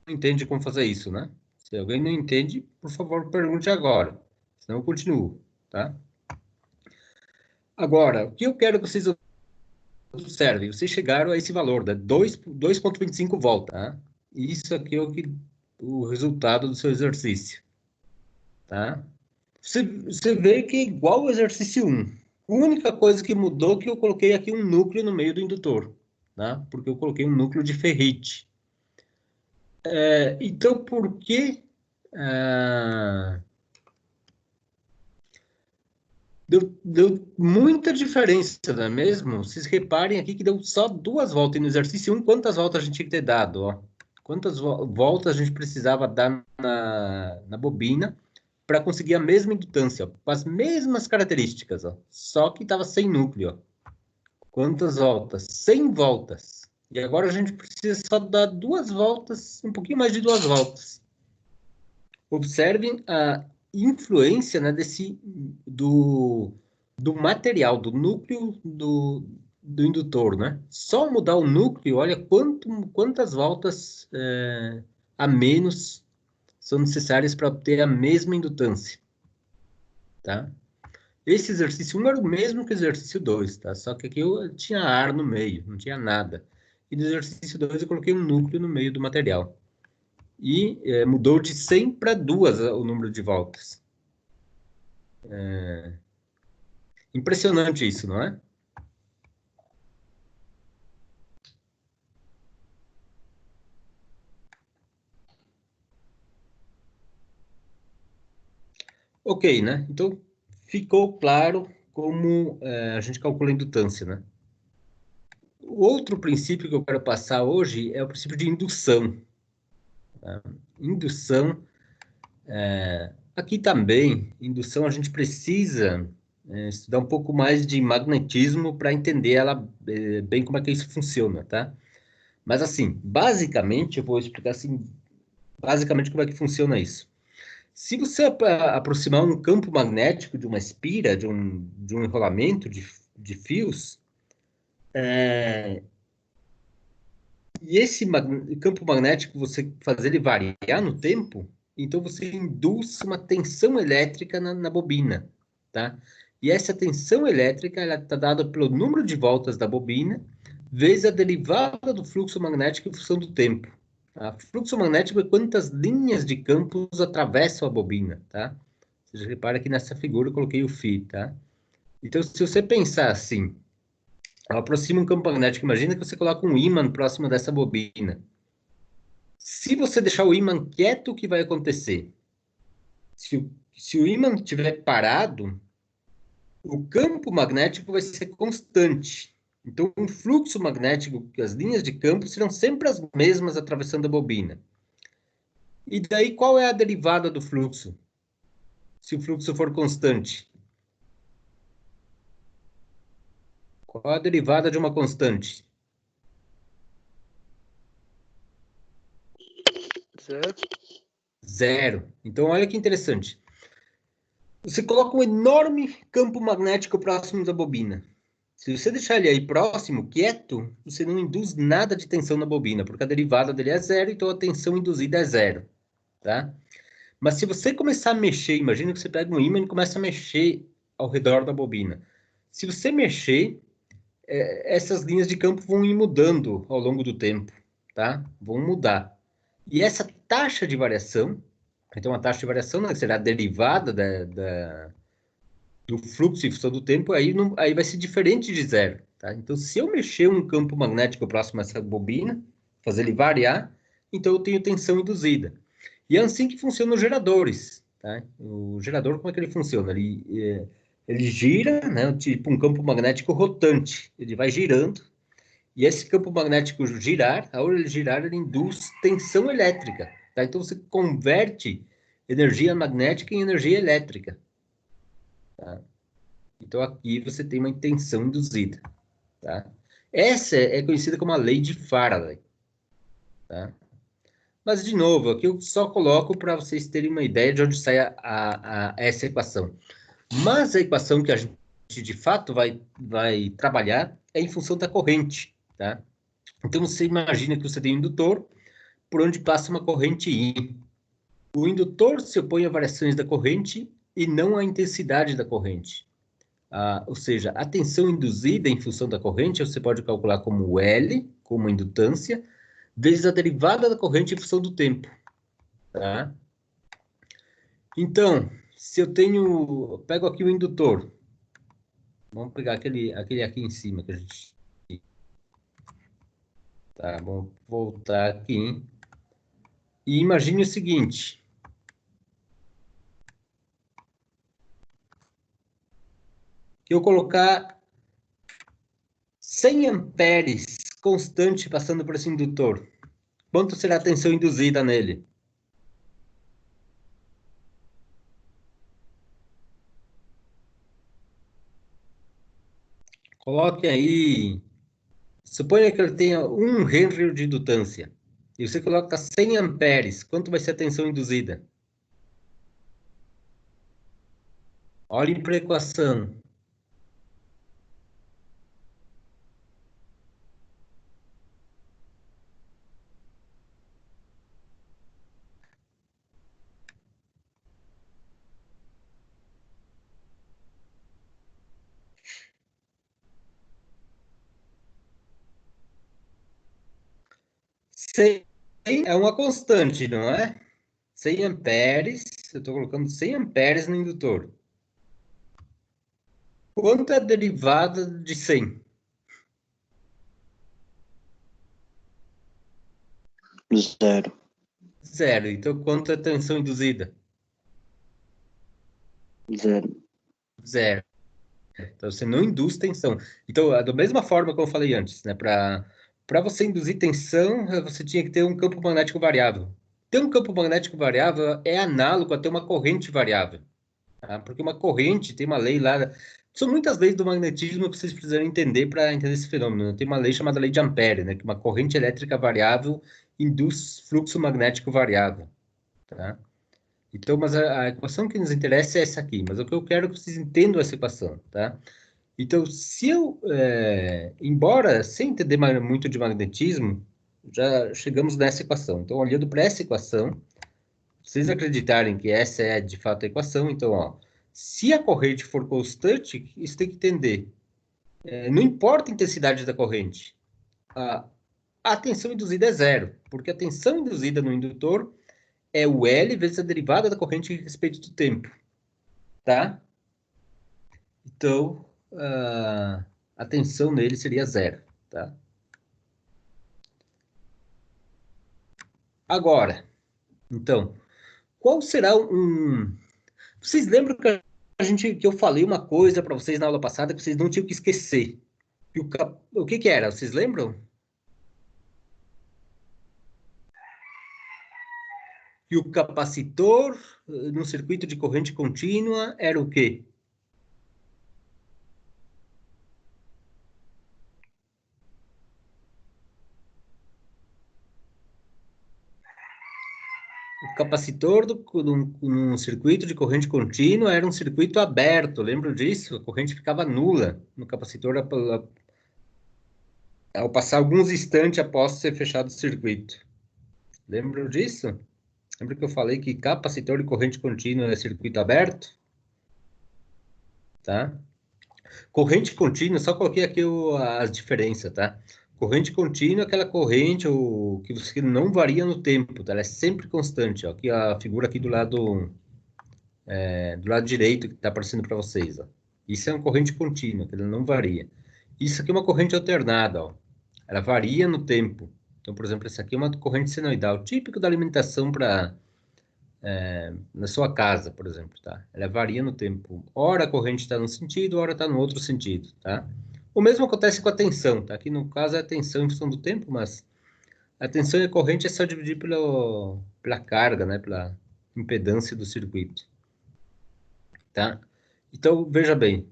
Não entende como fazer isso, né? Se alguém não entende, por favor, pergunte agora, senão eu continuo, tá? Agora, o que eu quero que vocês observem, vocês chegaram a esse valor, né? 2,25 volta, tá? Isso aqui é o resultado do seu exercício, tá? Você vê que é igual ao exercício 1. A única coisa que mudou é que eu coloquei aqui um núcleo no meio do indutor, tá? Porque eu coloquei um núcleo de ferrite. Então, por que... Deu muita diferença, não é mesmo? Vocês reparem aqui que deu só 2 voltas. E no exercício 1, quantas voltas a gente tinha que ter dado? Ó? Quantas voltas a gente precisava dar na bobina para conseguir a mesma indutância, ó, com as mesmas características, ó, só que estava sem núcleo. Ó. Quantas voltas? 100 voltas. E agora a gente precisa só dar 2 voltas, um pouquinho mais de 2 voltas. Observem a influência, né, do material, do núcleo do indutor, né? Só mudar o núcleo, olha quantas voltas a menos são necessárias para obter a mesma indutância, tá? Esse exercício 1 era o mesmo que o exercício 2, tá? Só que aqui eu tinha ar no meio, não tinha nada. E no exercício 2 eu coloquei um núcleo no meio do material. E mudou de 100 para 2 o número de voltas. Impressionante isso, não é? Ok, né? Então, ficou claro como a gente calcula a indutância, né? O outro princípio que eu quero passar hoje é o princípio de indução. Tá? Indução, aqui também, indução a gente precisa estudar um pouco mais de magnetismo para entender ela bem como é que isso funciona, tá? Mas assim, basicamente, eu vou explicar assim, basicamente como é que funciona isso. Se você aproximar um campo magnético de uma espira, de um enrolamento de fios, e esse campo magnético você fazer ele variar no tempo, então você induz uma tensão elétrica na bobina, tá? E essa tensão elétrica está dada pelo número de voltas da bobina vezes a derivada do fluxo magnético em função do tempo. Tá? Fluxo magnético é quantas linhas de campos atravessam a bobina, tá? Você repara que nessa figura eu coloquei o φ, tá? Então, se você pensar assim, aproxima um campo magnético, imagina que você coloca um ímã próximo dessa bobina. Se você deixar o ímã quieto, o que vai acontecer? Se o ímã estiver parado, o campo magnético vai ser constante. Então, o fluxo magnético, as linhas de campo serão sempre as mesmas atravessando a bobina. E daí, qual é a derivada do fluxo? Se o fluxo for constante. Qual a derivada de uma constante? Zero. Zero. Então, olha que interessante. Você coloca um enorme campo magnético próximo da bobina. Se você deixar ele aí próximo, quieto, você não induz nada de tensão na bobina, porque a derivada dele é zero, então a tensão induzida é zero, tá? Mas se você começar a mexer, imagina que você pega um ímã e começa a mexer ao redor da bobina. Se você mexer, essas linhas de campo vão ir mudando ao longo do tempo, tá? Vão mudar. E essa taxa de variação, então a taxa de variação, né, será a derivada do fluxo em função do tempo, aí vai ser diferente de zero, tá? Então, se eu mexer um campo magnético próximo a essa bobina, fazer ele variar, então eu tenho tensão induzida. E é assim que funcionam os geradores. Tá? O gerador, como é que ele funciona? Ele gira, né, tipo um campo magnético rotante. Ele vai girando, e esse campo magnético girar, ao ele girar, ele induz tensão elétrica. Tá? Então, você converte energia magnética em energia elétrica. Tá? Então, aqui você tem uma tensão induzida. Tá? Essa é conhecida como a lei de Faraday. Tá? Mas, de novo, aqui eu só coloco para vocês terem uma ideia de onde sai essa equação. Mas a equação que a gente, de fato, vai trabalhar é em função da corrente. Tá? Então, você imagina que você tem um indutor por onde passa uma corrente I. O indutor se opõe a variações da corrente e não à intensidade da corrente. Ou seja, a tensão induzida em função da corrente, você pode calcular como L, como indutância, vezes a derivada da corrente em função do tempo. Tá? Então, se eu pego aqui o indutor, vamos pegar aquele aqui em cima que a gente... Tá, vamos voltar aqui. E imagine o seguinte. Que eu colocar 100 amperes constante passando por esse indutor. Quanto será a tensão induzida nele? Coloque aí... Suponha que ele tenha 1 Henry de indutância. E você coloca 100 amperes. Quanto vai ser a tensão induzida? Olhem para a equação. É uma constante, não é? 100 amperes, eu estou colocando 100 amperes no indutor. Quanto é a derivada de 100? Zero. Zero. Então, quanto é a tensão induzida? Zero. Zero. Então, você não induz tensão. Então, da mesma forma que eu falei antes, né? Para você induzir tensão, você tinha que ter um campo magnético variável. Ter um campo magnético variável é análogo a ter uma corrente variável. Tá? Porque uma corrente tem uma lei lá... São muitas leis do magnetismo que vocês precisam entender para entender esse fenômeno. Tem uma lei chamada lei de Ampère, né? Que uma corrente elétrica variável induz fluxo magnético variável. Tá? Então, mas a equação que nos interessa é essa aqui. Mas o que eu quero é que vocês entendam essa equação. Tá? Então, se eu... embora, sem entender muito de magnetismo, já chegamos nessa equação. Então, olhando para essa equação, vocês acreditarem que essa é de fato a equação, então, ó, se a corrente for constante, isso tem que entender. Não importa a intensidade da corrente, a tensão induzida é zero, porque a tensão induzida no indutor é o L vezes a derivada da corrente a respeito do tempo. Tá? Então, a tensão nele seria zero. Tá? Agora, então, qual será um... Vocês lembram que eu falei uma coisa para vocês na aula passada que vocês não tinham que esquecer? O que era? Vocês lembram? Que o capacitor no circuito de corrente contínua era o quê? O capacitor num circuito de corrente contínua era um circuito aberto, lembram disso? A corrente ficava nula no capacitor ao passar alguns instantes após ser fechado o circuito. Lembram disso? Lembra que eu falei que capacitor de corrente contínua é circuito aberto? Tá? Corrente contínua, só coloquei aqui as diferenças, tá? Corrente contínua é aquela corrente que você não varia no tempo, tá? Ela é sempre constante, ó. Aqui a figura aqui do lado direito que está aparecendo para vocês, ó. Isso é uma corrente contínua, que ela não varia. Isso aqui é uma corrente alternada, ó. Ela varia no tempo, Então, por exemplo, essa aqui é uma corrente senoidal, típico da alimentação na sua casa, por exemplo, tá? Ela varia no tempo. Ora a corrente está num sentido, ora está no outro sentido, tá? O mesmo acontece com a tensão, tá? Aqui no caso é a tensão em função do tempo, mas a tensão e a corrente é só dividir pela carga, né? Pela impedância do circuito, tá? Então, veja bem,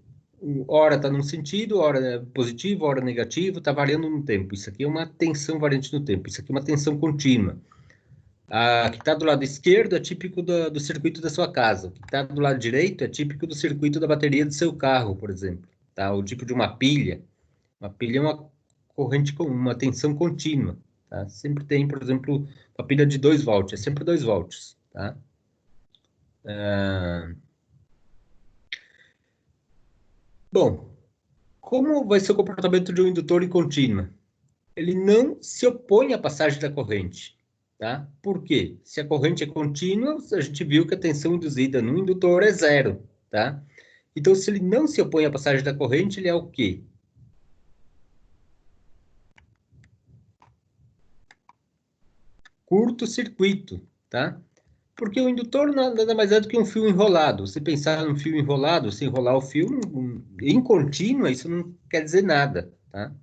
hora está num sentido, hora é positivo, hora negativo, está variando no tempo. Isso aqui é uma tensão variante no tempo, isso aqui é uma tensão contínua. A que está do lado esquerdo é típico do circuito da sua casa. O que está do lado direito é típico do circuito da bateria do seu carro, por exemplo. Tá? O tipo de uma pilha. Uma pilha é uma corrente com uma tensão contínua. Tá? Sempre tem, por exemplo, uma pilha de 2 volts. É sempre 2 volts. Tá? Bom, como vai ser o comportamento de um indutor em contínua? Ele não se opõe à passagem da corrente. Tá? Por quê? Se a corrente é contínua, a gente viu que a tensão induzida no indutor é zero. Tá? Então, se ele não se opõe à passagem da corrente, ele é o quê? Curto-circuito. Tá? Porque o indutor nada mais é do que um fio enrolado. Se pensar num fio enrolado, se enrolar o fio em contínua, isso não quer dizer nada. Tá?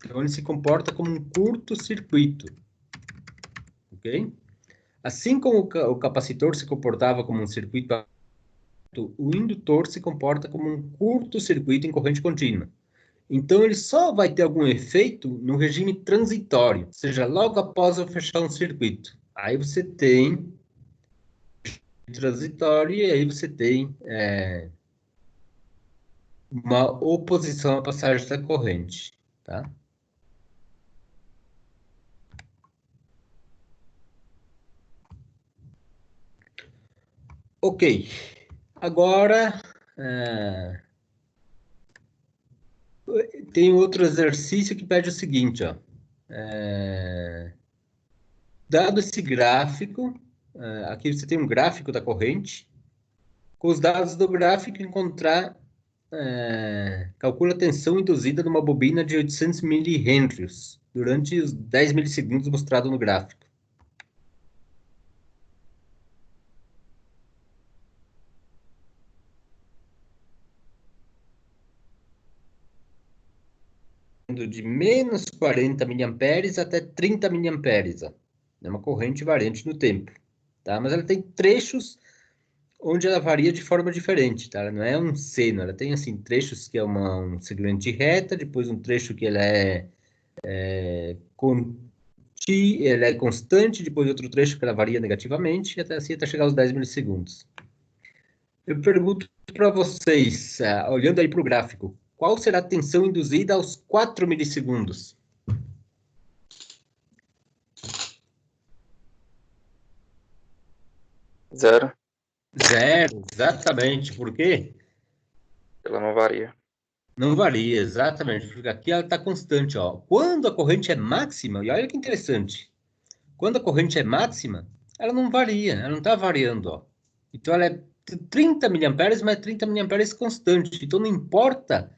Então, ele se comporta como um curto-circuito. Ok? Assim como o capacitor se comportava como um circuito aberto, o indutor se comporta como um curto-circuito em corrente contínua. Então, ele só vai ter algum efeito no regime transitório, ou seja, logo após eu fechar um circuito. Aí você tem transitório e aí você tem uma oposição à passagem da corrente. Tá? Ok. Agora, tem outro exercício que pede o seguinte, ó. Dado esse gráfico, aqui você tem um gráfico da corrente, com os dados do gráfico encontrar, calcula a tensão induzida numa bobina de 800 mH durante os 10 milissegundos mostrado no gráfico. De menos 40 miliamperes até 30 miliamperes. Ó. É uma corrente variante no tempo. Tá? Mas ela tem trechos onde ela varia de forma diferente. Tá? Ela não é um seno, ela tem assim, trechos que é um segmento de reta, depois um trecho que ela ela é constante, depois outro trecho que ela varia negativamente, e até assim até chegar aos 10 milissegundos. Eu pergunto para vocês, olhando aí para o gráfico, qual será a tensão induzida aos 4 milissegundos? Zero. Zero, exatamente. Por quê? Ela não varia. Não varia, exatamente. Porque aqui ela está constante. Ó. Quando a corrente é máxima, e olha que interessante, quando a corrente é máxima, ela não varia, ela não está variando. Ó. Então ela é 30 miliamperes, mas 30 miliamperes constante. Então não importa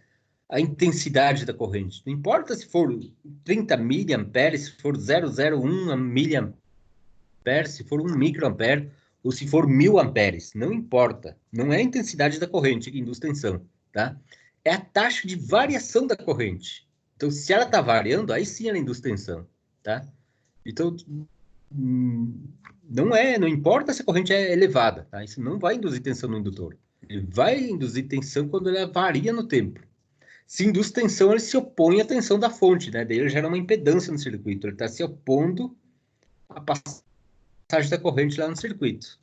a intensidade da corrente. Não importa se for 30 miliamperes, se for 0,01 miliampere, se for 1 microampere, ou se for 1000 amperes. Não importa. Não é a intensidade da corrente que induz tensão, tá? É a taxa de variação da corrente. Então, se ela está variando, aí sim ela induz tensão, tá? Então, não importa se a corrente é elevada, tá? Isso não vai induzir tensão no indutor. Ele vai induzir tensão quando ela varia no tempo. Se induz tensão, ele se opõe à tensão da fonte, né? Daí ele gera uma impedância no circuito. Ele está se opondo à passagem da corrente lá no circuito.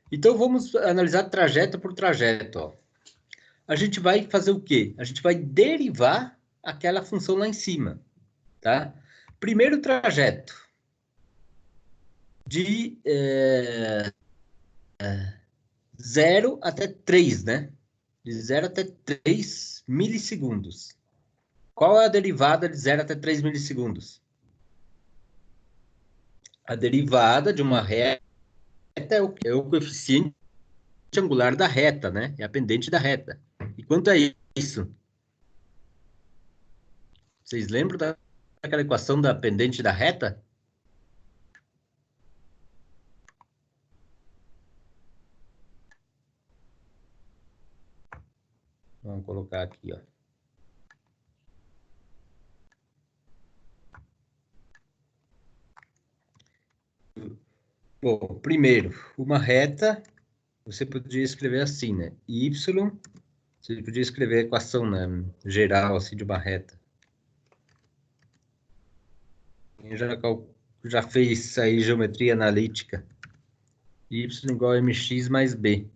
Então, vamos analisar trajeto por trajeto. Ó. A gente vai fazer o quê? A gente vai derivar aquela função lá em cima. Tá? Primeiro trajeto. De 0 até 3, né? De 0 até 3 milissegundos. Qual é a derivada de 0 até 3 milissegundos? A derivada de uma reta é o coeficiente angular da reta, né? É a pendente da reta. E quanto é isso? Vocês lembram da aquela equação da pendente da reta? Vamos colocar aqui, ó. Bom, primeiro, uma reta, você podia escrever assim, né? Y, você podia escrever a equação, né, geral, assim, de uma reta. Quem já fez aí geometria analítica? Y igual a mx mais b.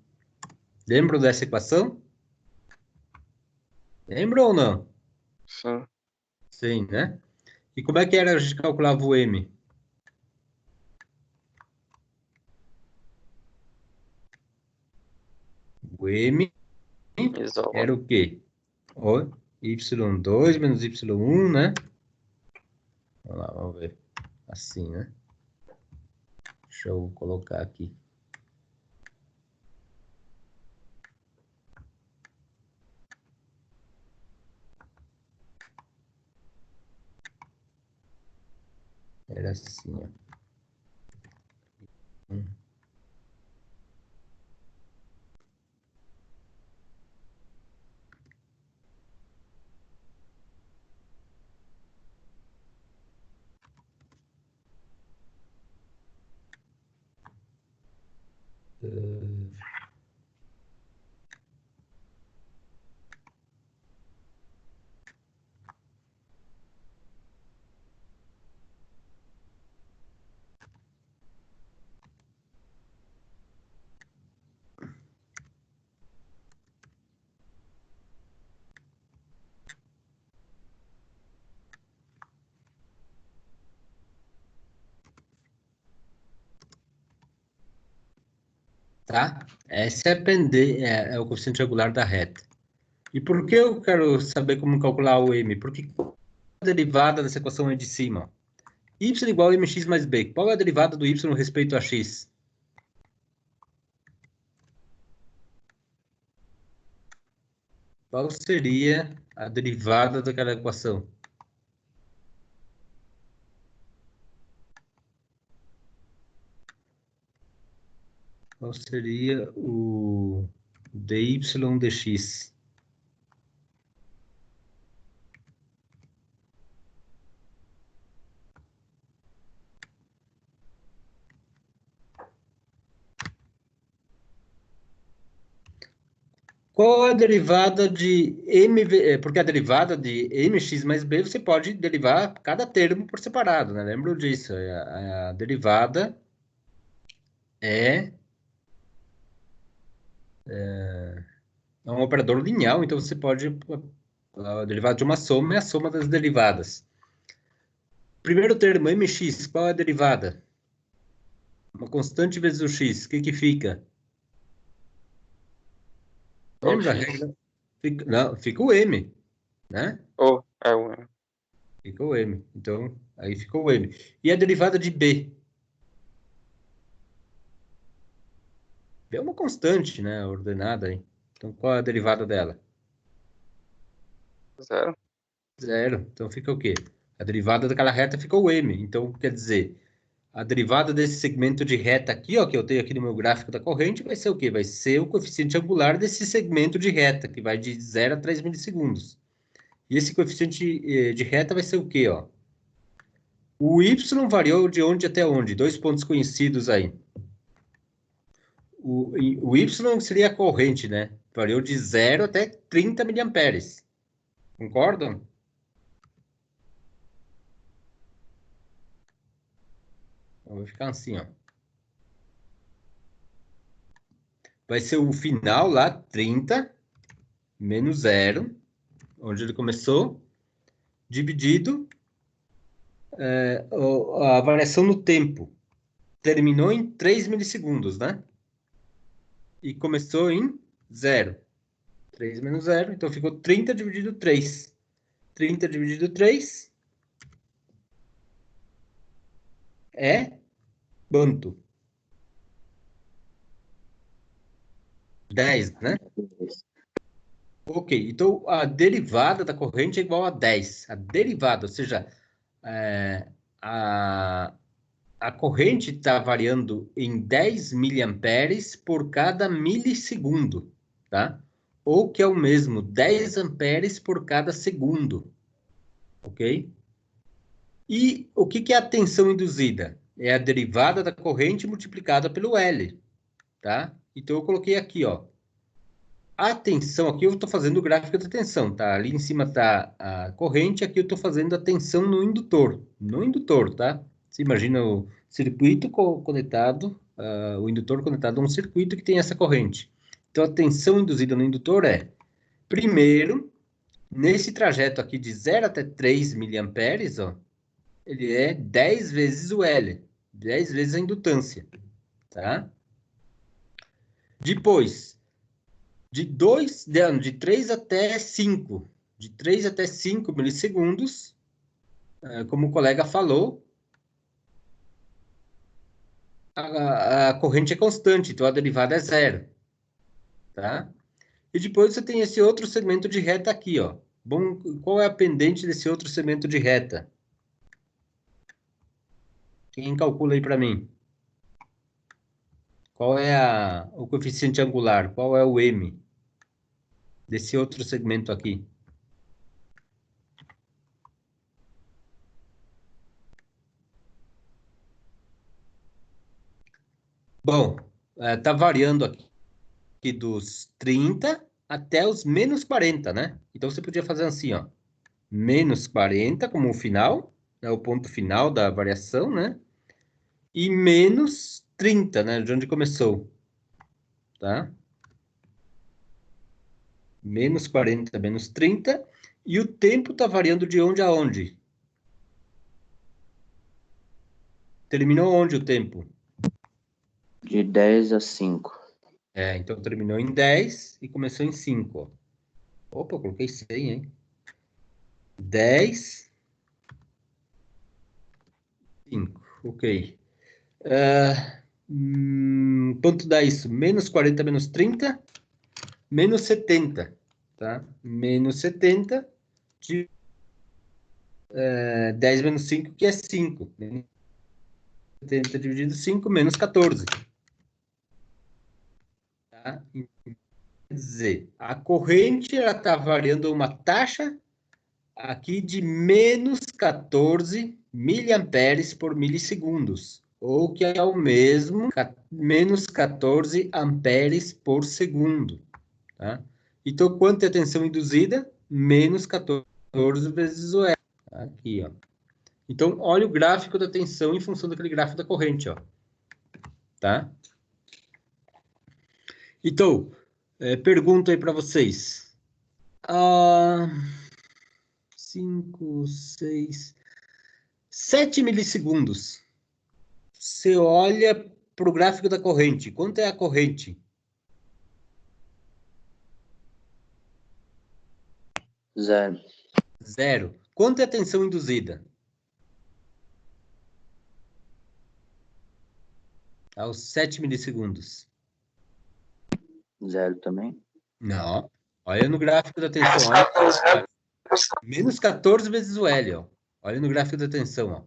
Lembram dessa equação? Lembram ou não? Sim. Sim, né? E como é que era a gente calculava o m? O m Isola. era o quê? O y2 menos y1, né? Vamos lá, vamos ver. Assim, né? Deixa eu colocar aqui. Era assim, ó. Tá? Essa é o coeficiente angular da reta. E por que eu quero saber como calcular o m? Porque a derivada dessa equação é de cima. Y igual a mx mais b. Qual é a derivada do y respeito a x? Qual seria a derivada daquela equação? Qual seria o dy dx? Qual é a derivada de porque a derivada de mx mais b você pode derivar cada termo por separado, né? Lembram disso? A derivada é um operador linear, então você pode a derivada de uma soma é a soma das derivadas. Primeiro termo, mx, qual é a derivada? Uma constante vezes o x, o que que fica? Lembra? X. Não, fica o m, né? Ou é o M. Fica o m. Então, aí ficou o m. E a derivada de b? B é uma constante, né? Ordenada aí. Então, qual é a derivada dela? Zero. Zero. Então, fica o quê? A derivada daquela reta fica o m. Então, quer dizer, a derivada desse segmento de reta aqui, ó, que eu tenho aqui no meu gráfico da corrente, vai ser o quê? Vai ser o coeficiente angular desse segmento de reta, que vai de 0 a 3 milissegundos. E esse coeficiente de reta vai ser o quê, ó? O y variou de onde até onde? Dois pontos conhecidos aí. O y seria a corrente, né? Variou de 0 até 30 miliamperes. Concordam? Então, vai ficar assim, ó. Vai ser o final lá, 30 menos 0, onde ele começou, dividido a variação no tempo. Terminou em 3 milissegundos, né? E começou em 0. 3 menos 0, então ficou 30 dividido 3. 30 dividido 3 é quanto? 10, né? Ok, então a derivada da corrente é igual a 10. A derivada, ou seja, a corrente está variando em 10 miliamperes por cada milissegundo, tá? Ou que é o mesmo, 10 amperes por cada segundo, ok? E o que é a tensão induzida? É a derivada da corrente multiplicada pelo L, tá? Então, eu coloquei aqui, ó. A tensão, aqui eu estou fazendo o gráfico da tensão, tá? Ali em cima está a corrente, aqui eu estou fazendo a tensão no indutor. No indutor, tá? Você imagina o circuito conectado, o indutor conectado a um circuito que tem essa corrente. Então, a tensão induzida no indutor é, primeiro, nesse trajeto aqui de 0 até 3 miliamperes, ó, ele é 10 vezes o L, 10 vezes a indutância, tá? Depois, de 3 até 5, de 3 até 5 milissegundos, como o colega falou, a corrente é constante, então a derivada é zero, tá? E depois você tem esse outro segmento de reta aqui, ó. Bom, qual é a pendente desse outro segmento de reta? Quem calcula aí para mim? Qual é o coeficiente angular? Qual é o M desse outro segmento aqui? Bom, está variando aqui dos 30 até os menos 40, né? Então, você podia fazer assim, ó. Menos 40 como o final, né? O ponto final da variação, né? E menos 30, né? De onde começou, tá? Menos 40, menos 30. E o tempo está variando de onde a onde? Terminou onde o tempo? De 10 a 5. Então terminou em 10 e começou em 5. Ó. Opa, eu coloquei 100, hein? 10, 5, ok. Quanto dá isso? Menos 40 menos 30, menos 70, tá? Menos 70 de 10 menos 5, que é 5. Menos 70 dividido 5, menos 14. Tá? Quer dizer, a corrente está variando uma taxa aqui de menos 14 miliamperes por milissegundos, ou que é o mesmo, menos 14 amperes por segundo. Tá? Então, quanto é a tensão induzida? Menos 14 vezes o E. Aqui, ó. Então, olha o gráfico da tensão em função daquele gráfico da corrente, ó. Tá? Então, pergunto aí para vocês. 5, 6, 7 milissegundos. Você olha para o gráfico da corrente. Quanto é a corrente? Zero. Zero. Quanto é a tensão induzida? Aos 7 milissegundos. Zero também? Não. Olha no gráfico da tensão. Olha. Menos 14 vezes o L, ó. Olha no gráfico da tensão, ó.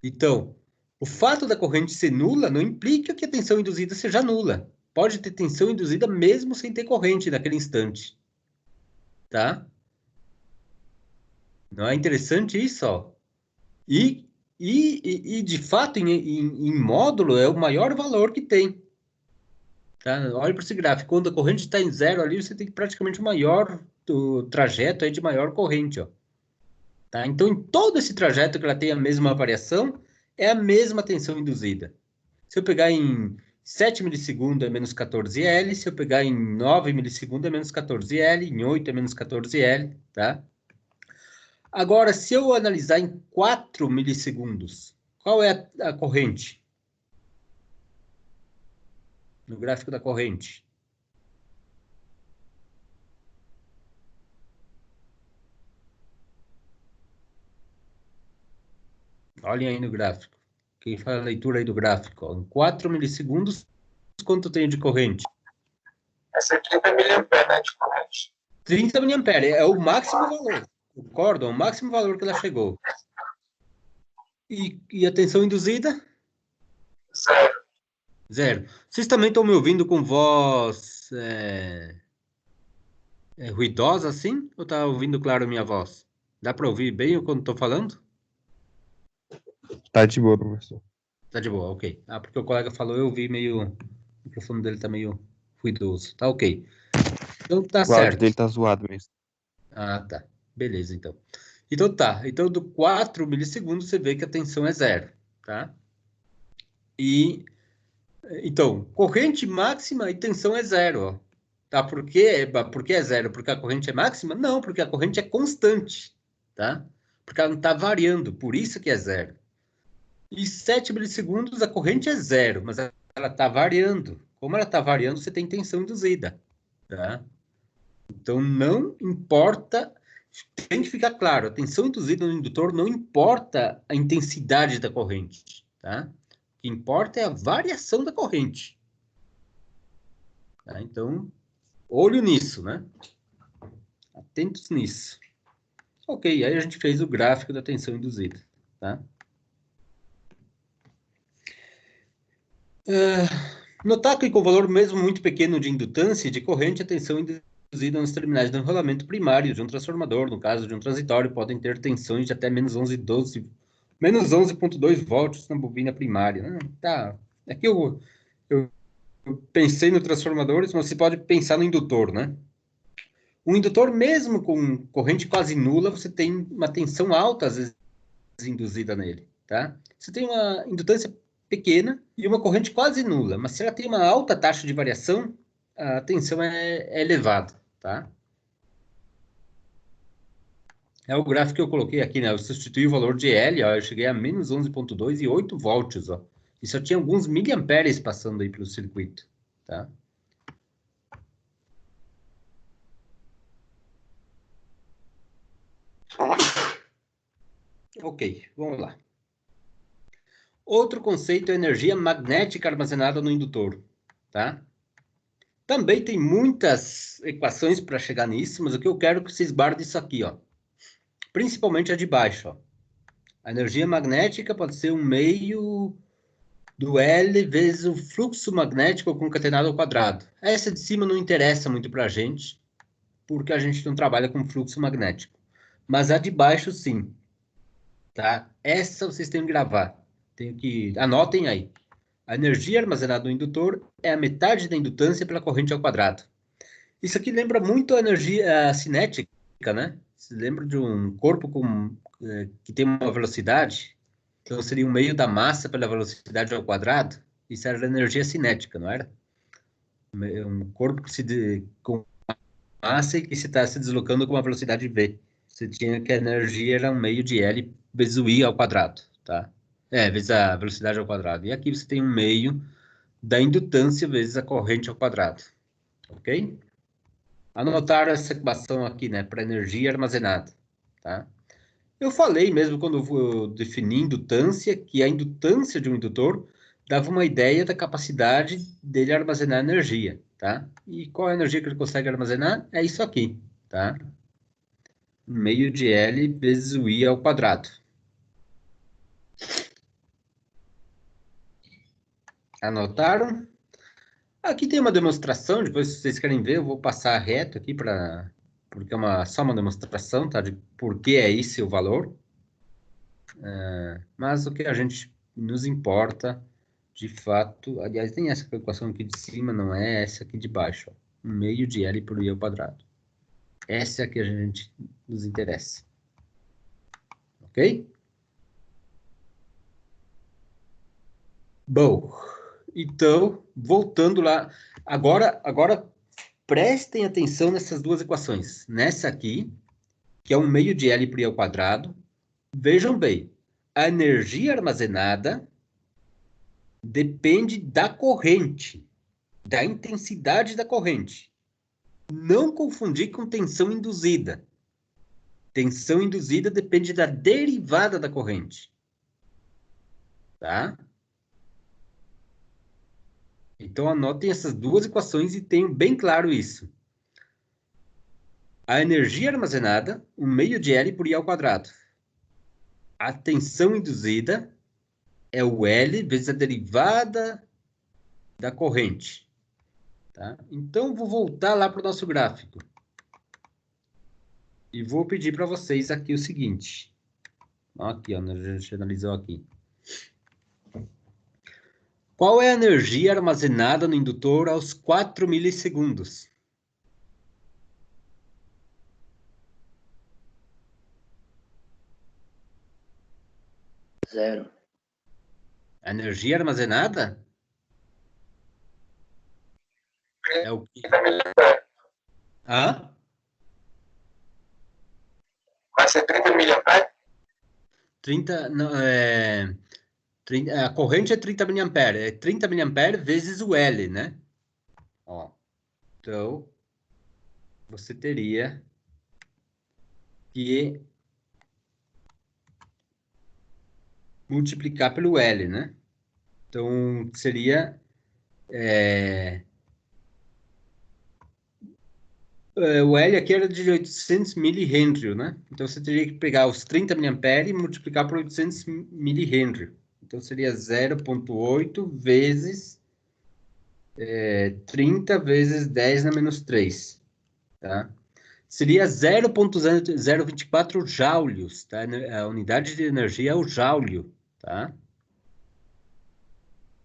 Então, o fato da corrente ser nula não implica que a tensão induzida seja nula. Pode ter tensão induzida mesmo sem ter corrente naquele instante. Tá? Não é interessante isso, ó? E de fato, em módulo, é o maior valor que tem. Tá? Olha para esse gráfico. Quando a corrente está em zero ali, você tem praticamente o trajeto aí de maior corrente, ó. Tá? Então, em todo esse trajeto que ela tem a mesma variação, é a mesma tensão induzida. Se eu pegar em 7 milissegundos é menos 14L, se eu pegar em 9 milissegundos é menos 14L, em 8 é menos 14L, tá? Agora, se eu analisar em 4 milissegundos, qual é a corrente? No gráfico da corrente. Olhem aí no gráfico. Quem faz a leitura aí do gráfico? Ó. Em 4 milissegundos, quanto tem de corrente? Essa é 30 miliamperes, né, de corrente. 30 miliamperes, é o máximo valor. Concordam? É o máximo valor que ela chegou. E a tensão induzida? Zero. Zero. Vocês também estão me ouvindo com voz ruidosa assim? Ou tá ouvindo claro a minha voz? Dá para ouvir bem quando estou falando? Tá de boa, professor. Tá de boa, ok. Ah, porque o colega falou, eu ouvi meio... O microfone dele tá meio ruidoso. Tá ok. Então tá O áudio certo. dele tá zoado mesmo. Ah, tá. Beleza, então. Então tá. Então, do 4 milissegundos, você vê que a tensão é zero, tá? Então, corrente máxima e tensão é zero, ó. Tá? Por que é zero? Porque a corrente é máxima? Não, porque a corrente é constante, tá? Porque ela não está variando, por isso que é zero. E 7 milissegundos, a corrente é zero, mas ela está variando. Como ela está variando, você tem tensão induzida, tá? Então, não importa, tem que ficar claro, a tensão induzida no indutor não importa a intensidade da corrente, tá? O que importa é a variação da corrente. Tá? Então, olho nisso, né? Atentos nisso. Ok, aí a gente fez o gráfico da tensão induzida, tá? Notar que com valor mesmo muito pequeno de indutância e de corrente, a tensão induzida nos terminais do enrolamento primário de um transformador, no caso de um transitório, podem ter tensões de até menos 11,2 volts na bobina primária. Tá. Aqui eu pensei no transformadores, mas você pode pensar no indutor, né? O indutor, mesmo com corrente quase nula, você tem uma tensão alta, às vezes, induzida nele, tá? Você tem uma indutância pequena e uma corrente quase nula, mas se ela tem uma alta taxa de variação, a tensão é elevada, tá? É o gráfico que eu coloquei aqui, né? Eu substituí o valor de L, ó, eu cheguei a menos 11,2 e 8 volts, ó. E só tinha alguns miliamperes passando aí pelo circuito, tá? Ok, vamos lá. Outro conceito é energia magnética armazenada no indutor, tá? Também tem muitas equações para chegar nisso, mas o que eu quero é que vocês guardem isso aqui, ó. Principalmente a de baixo, ó. A energia magnética pode ser um meio do L vezes o fluxo magnético concatenado ao quadrado. Essa de cima não interessa muito para a gente, porque a gente não trabalha com fluxo magnético. Mas a de baixo, sim. Tá? Essa vocês têm que gravar. Anotem aí. A energia armazenada no indutor é a metade da indutância pela corrente ao quadrado. Isso aqui lembra muito a energia cinética, né? Você lembra de um corpo que tem uma velocidade? Então seria um meio da massa pela velocidade ao quadrado? Isso era energia cinética, não era? Um corpo com massa e que se está se deslocando com uma velocidade v. Você tinha que a energia era um meio de L vezes o I ao quadrado, tá? Vezes a velocidade ao quadrado. E aqui você tem um meio da indutância vezes a corrente ao quadrado, ok? Anotaram essa equação aqui, né, para energia armazenada, tá? Eu falei mesmo quando eu defini indutância, que a indutância de um indutor dava uma ideia da capacidade dele armazenar energia, tá? E qual é a energia que ele consegue armazenar? É isso aqui, tá? Meio de L vezes o I ao quadrado. Anotaram? Aqui tem uma demonstração, depois se vocês querem ver, eu vou passar reto aqui porque é só uma demonstração, tá? De por que é esse o valor. Mas o que a gente nos importa, de fato, aliás, tem essa equação aqui de cima, não é essa aqui de baixo, ó. Meio de L por I ao quadrado. Essa é a que a gente nos interessa. Ok? Bom, então, voltando lá, agora prestem atenção nessas duas equações. Nessa aqui, que é um meio de L por I ao quadrado, vejam bem, a energia armazenada depende da corrente, da intensidade da corrente. Não confundir com tensão induzida. Tensão induzida depende da derivada da corrente. Tá? Então, anotem essas duas equações e tenham bem claro isso. A energia armazenada, um meio de L por I ao quadrado. a tensão induzida é o L vezes a derivada da corrente. Tá? Então, vou voltar lá para o nosso gráfico. E vou pedir para vocês aqui o seguinte. Aqui, ó, a gente analisou aqui. Qual é a energia armazenada no indutor aos 4 milissegundos? Zero. A energia armazenada? É o que? 30 miliamperes. Hã? Vai ser 30 miliamperes? 30, não, a corrente é 30 miliamperes. É 30 miliamperes vezes o L, né? Ó. Então, você teria que multiplicar pelo L, né? Então, seria... o L aqui era de 800 mH, né? Então, você teria que pegar os 30 mA e multiplicar por 800 mH. Então, seria 0,8 vezes 30 vezes 10 na menos 3. Tá? Seria 0,024 joules. Tá? A unidade de energia é o joule. Tá?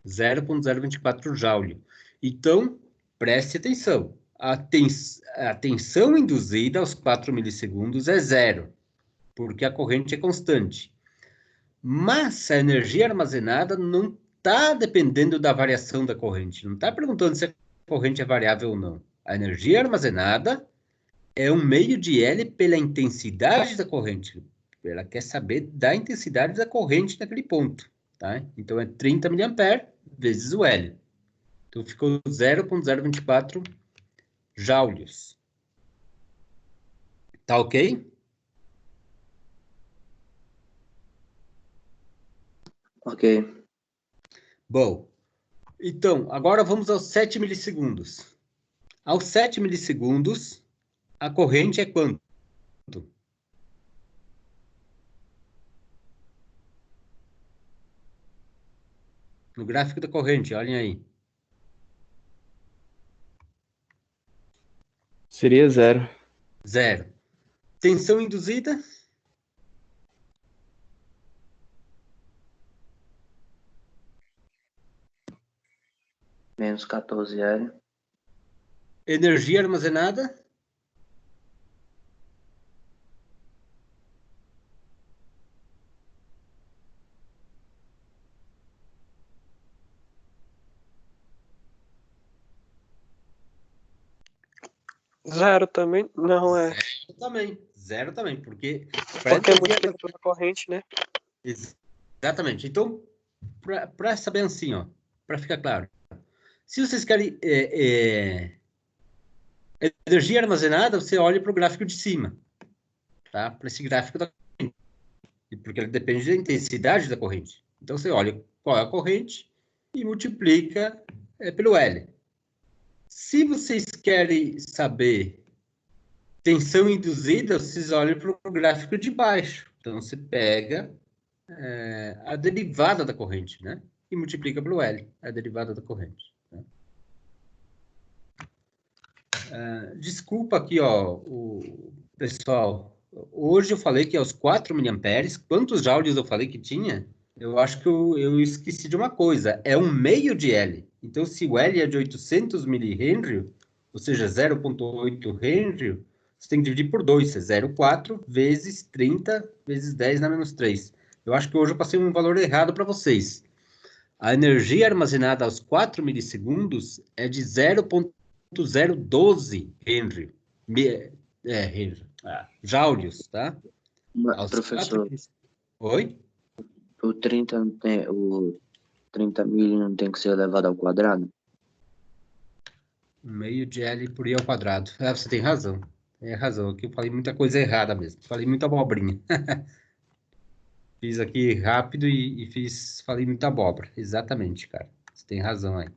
0,024 joule. Então, preste atenção. A tensão induzida aos 4 milissegundos é zero, porque a corrente é constante. Mas a energia armazenada não está dependendo da variação da corrente. Não está perguntando se a corrente é variável ou não. A energia armazenada é um meio de L pela intensidade da corrente. Ela quer saber da intensidade da corrente naquele ponto. Tá? Então, é 30 mA vezes o L. Então, ficou 0,024 joules. Tá ok? Ok. Bom, então, agora vamos aos 7 milissegundos. Aos 7 milissegundos, a corrente é quanto? No gráfico da corrente, olhem aí. Seria zero. Zero. Tensão induzida? Menos 14 L. Energia armazenada? Zero também? Não, é. Zero também. Zero também, porque... Porque é multiplicado pela corrente, né? Exatamente. Então, para saber assim, ó, para ficar claro, se vocês querem energia armazenada, você olha para o gráfico de cima, tá? Para esse gráfico da corrente, porque ele depende da intensidade da corrente. Então, você olha qual é a corrente e multiplica pelo L. Se vocês querem saber tensão induzida, vocês olham para o gráfico de baixo. Então, você pega a derivada da corrente, né? E multiplica pelo L, a derivada da corrente. Né? Desculpa aqui, ó, o pessoal. Hoje eu falei que aos 4 miliamperes, quantos joules eu falei que tinha? Eu acho que eu esqueci de uma coisa. É um meio de L. Então, se o L é de 800 mH, ou seja, 0,8 Henry, você tem que dividir por 2. É 0,4 vezes 30 vezes 10 na menos 3. Eu acho que hoje eu passei um valor errado para vocês. A energia armazenada aos 4 milissegundos é de 0,012 Henry. Henry. Joules, tá? Aos Professor, 4... Oi? o 30 não tem, o 30 mil não tem que ser elevado ao quadrado? Meio de L por I ao quadrado. Você tem razão. Tem razão. Aqui eu falei muita coisa errada mesmo. Falei muita abobrinha. Fiz aqui rápido e falei muita abóbora. Exatamente, cara. Você tem razão aí.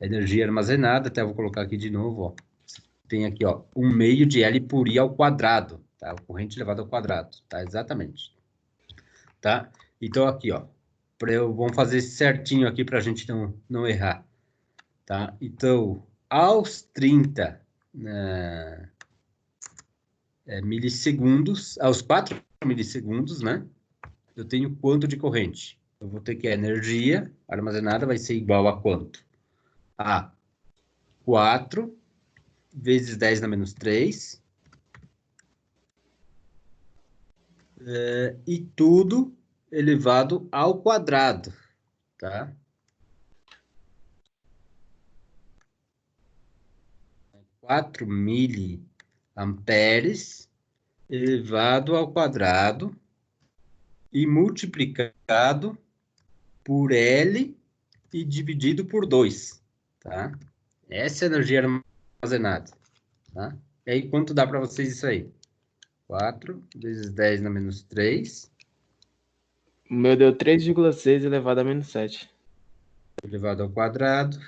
Energia armazenada, até vou colocar aqui de novo, ó. Tem aqui, ó, 1 meio de L por I ao quadrado. tá? A corrente elevada ao quadrado, tá? Exatamente. Tá? Então, aqui, ó. Vamos fazer certinho aqui para a gente não errar. Tá? Então, aos 30 milissegundos, aos 4 milissegundos, né? Eu tenho quanto de corrente? Eu vou ter que a energia armazenada vai ser igual a quanto? A 4 vezes 10 na menos 3. E tudo elevado ao quadrado, tá? 4 miliamperes elevado ao quadrado e multiplicado por L e dividido por 2, tá? Essa é a energia armazenada, tá? E aí, quanto dá para vocês isso aí? 4 vezes 10 na menos 3. O meu deu 3,6 elevado a menos 7. Elevado ao quadrado.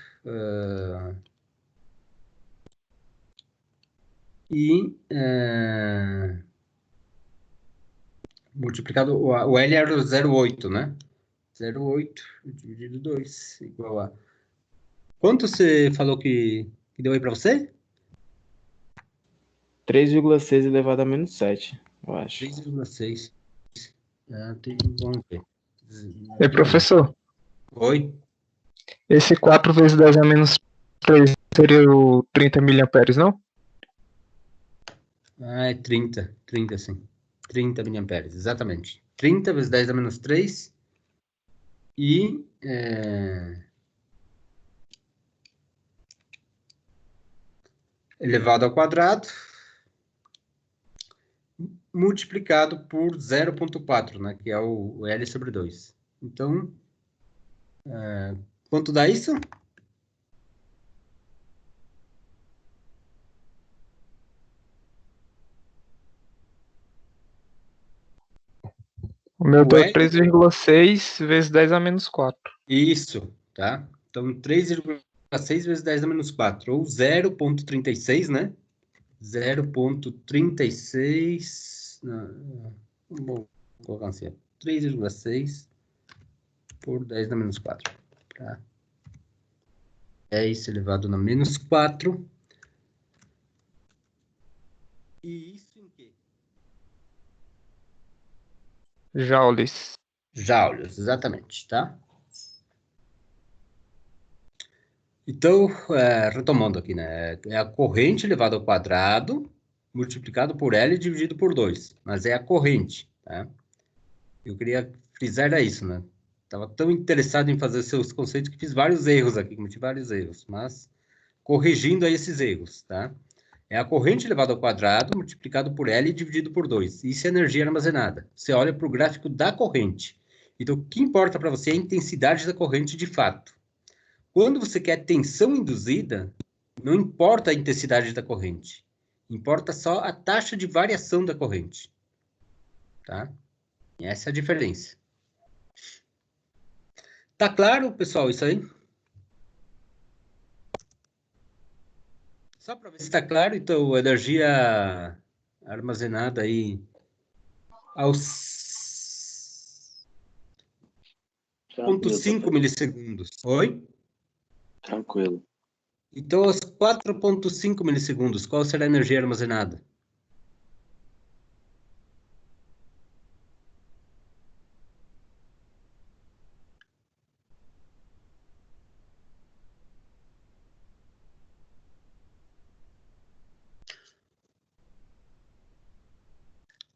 Multiplicado, o L era o 0,8, né? 0,8 dividido 2 igual a... Quanto você falou que deu aí para você? 3,6 elevado a menos 7, eu acho. 3,6. Vamos ver. Professor, Oi? esse 4 vezes 10 a menos 3 seria o 30 miliamperes, não? É 30 sim. 30 miliamperes, exatamente. 30 vezes 10 a menos 3 e... elevado ao quadrado multiplicado por 0,4, né? Que é o L sobre 2. Então, quanto dá isso? O meu deu L? 3,6 vezes 10 a menos 4. Isso, tá? Então, 3,6 vezes 10 a menos 4, ou 0,36, né? 0,36... Vou colocar assim, 3,6 por 10 na menos 4. Tá? 10 elevado na menos 4. E isso em quê? Joules. Joules, exatamente, tá? Então, retomando aqui, né? É a corrente elevada ao quadrado multiplicado por L dividido por 2. Mas é a corrente, tá? Eu queria frisar isso, né? Estava tão interessado em fazer seus conceitos que fiz vários erros aqui, cometi vários erros, mas corrigindo aí esses erros, tá? É a corrente elevada ao quadrado multiplicado por L dividido por 2. Isso é energia armazenada. Você olha para o gráfico da corrente. Então, o que importa para você é a intensidade da corrente de fato. Quando você quer tensão induzida, não importa a intensidade da corrente. Importa só a taxa de variação da corrente. Tá? E essa é a diferença. Tá claro, pessoal, isso aí? Só para ver se está claro, então, a energia armazenada aí aos 0,5 milissegundos. Oi? Tranquilo. Então, aos 4,5 milissegundos, qual será a energia armazenada?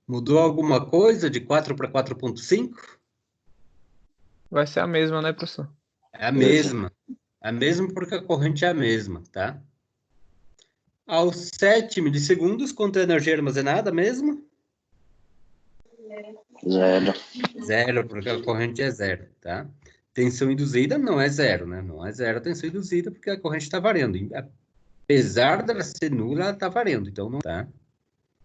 Mudou alguma coisa de 4 para 4,5? Vai ser a mesma, né, professor? É a mesma. É a mesma porque a corrente é a mesma, tá? Aos 7 milissegundos, quanto é a energia armazenada mesmo? 0. 0, porque a corrente é 0, tá? Tensão induzida não é 0, né? Não é 0 a tensão induzida porque a corrente está variando. Apesar dela ser nula, ela está variando, então não tá.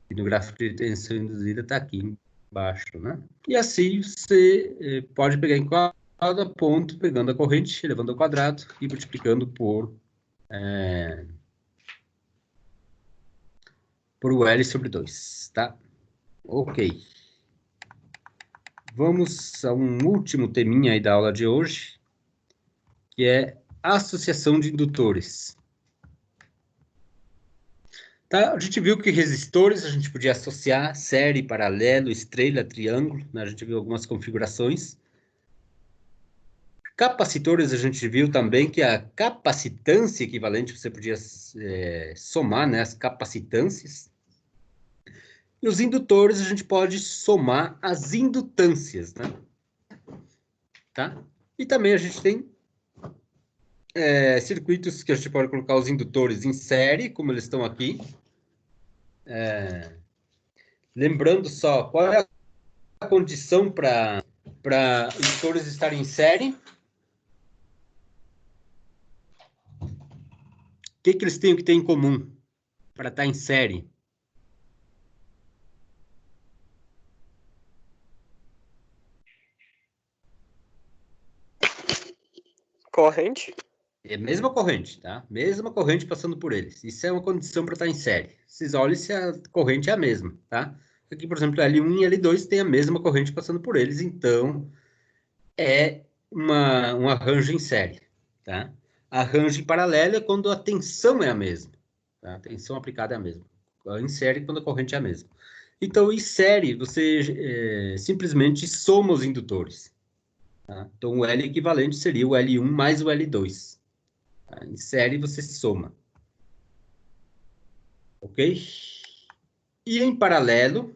E no gráfico de tensão induzida está aqui embaixo, né? E assim você pode pegar em cada ponto, pegando a corrente, elevando ao quadrado e multiplicando por o L sobre 2, tá? Ok. Vamos a um último teminha aí da aula de hoje, que é associação de indutores. Tá? A gente viu que resistores a gente podia associar série, paralelo, estrela, triângulo, né? A gente viu algumas configurações. Capacitores a gente viu também que a capacitância equivalente você podia somar, né, as capacitâncias. E os indutores a gente pode somar as indutâncias, né? Tá? E também a gente tem circuitos que a gente pode colocar os indutores em série, como eles estão aqui. Lembrando só, qual é a condição para indutores estarem em série? O que eles têm que ter em comum para estar em série? Corrente? É a mesma corrente, tá? Mesma corrente passando por eles. Isso é uma condição para estar em série. Vocês olhem se a corrente é a mesma, tá? Aqui, por exemplo, L1 e L2 tem a mesma corrente passando por eles, então é um arranjo em série, tá? Arranjo em paralelo é quando a tensão é a mesma, tá? A tensão aplicada é a mesma. Em série, quando a corrente é a mesma. Então, em série, você simplesmente soma os indutores, tá? Então, o L equivalente seria o L1 mais o L2. Tá? Em série, você soma. Ok? E em paralelo,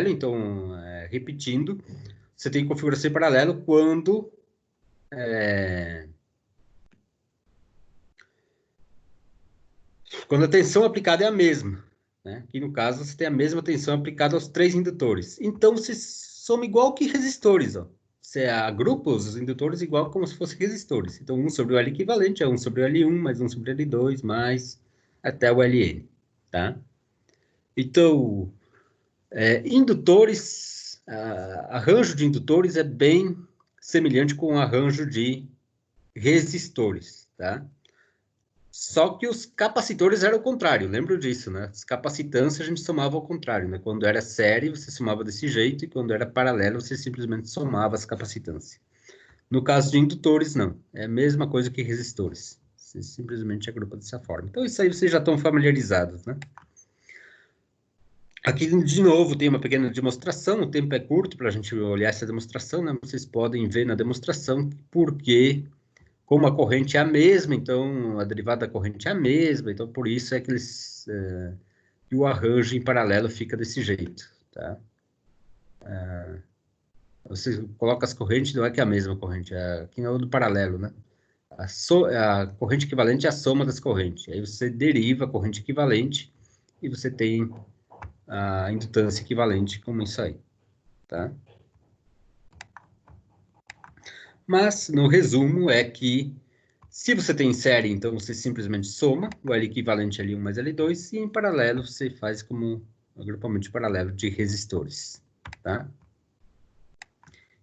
então, repetindo, você tem configuração em paralelo quando a tensão aplicada é a mesma, né? Que no caso você tem a mesma tensão aplicada aos três indutores. Então você soma igual que resistores, ó. Você agrupa os indutores igual como se fossem resistores. Então 1 sobre o L equivalente é 1 sobre o L1, mais 1 sobre o L2, mais até o Ln, tá? Então, indutores, arranjo de indutores é bem semelhante com o arranjo de resistores, tá? Só que os capacitores eram o contrário, lembro disso, né? As capacitâncias a gente somava ao contrário, né? Quando era série, você somava desse jeito, e quando era paralelo, você simplesmente somava as capacitâncias. No caso de indutores, não. É a mesma coisa que resistores. Você simplesmente agrupa dessa forma. Então, isso aí vocês já estão familiarizados, né? Aqui, de novo, tem uma pequena demonstração. O tempo é curto para a gente olhar essa demonstração, né? Vocês podem ver na demonstração porque como a corrente é a mesma, então a derivada da corrente é a mesma, então por isso é que que o arranjo em paralelo fica desse jeito, tá? Você coloca as correntes, não é que é a mesma corrente, aqui é o do paralelo, né? A corrente equivalente é a soma das correntes. Aí você deriva a corrente equivalente e você tem a indutância equivalente como isso aí, tá? Mas, no resumo, é que se você tem série, então você simplesmente soma o L equivalente a L1 mais L2, e em paralelo você faz como um agrupamento paralelo de resistores, tá?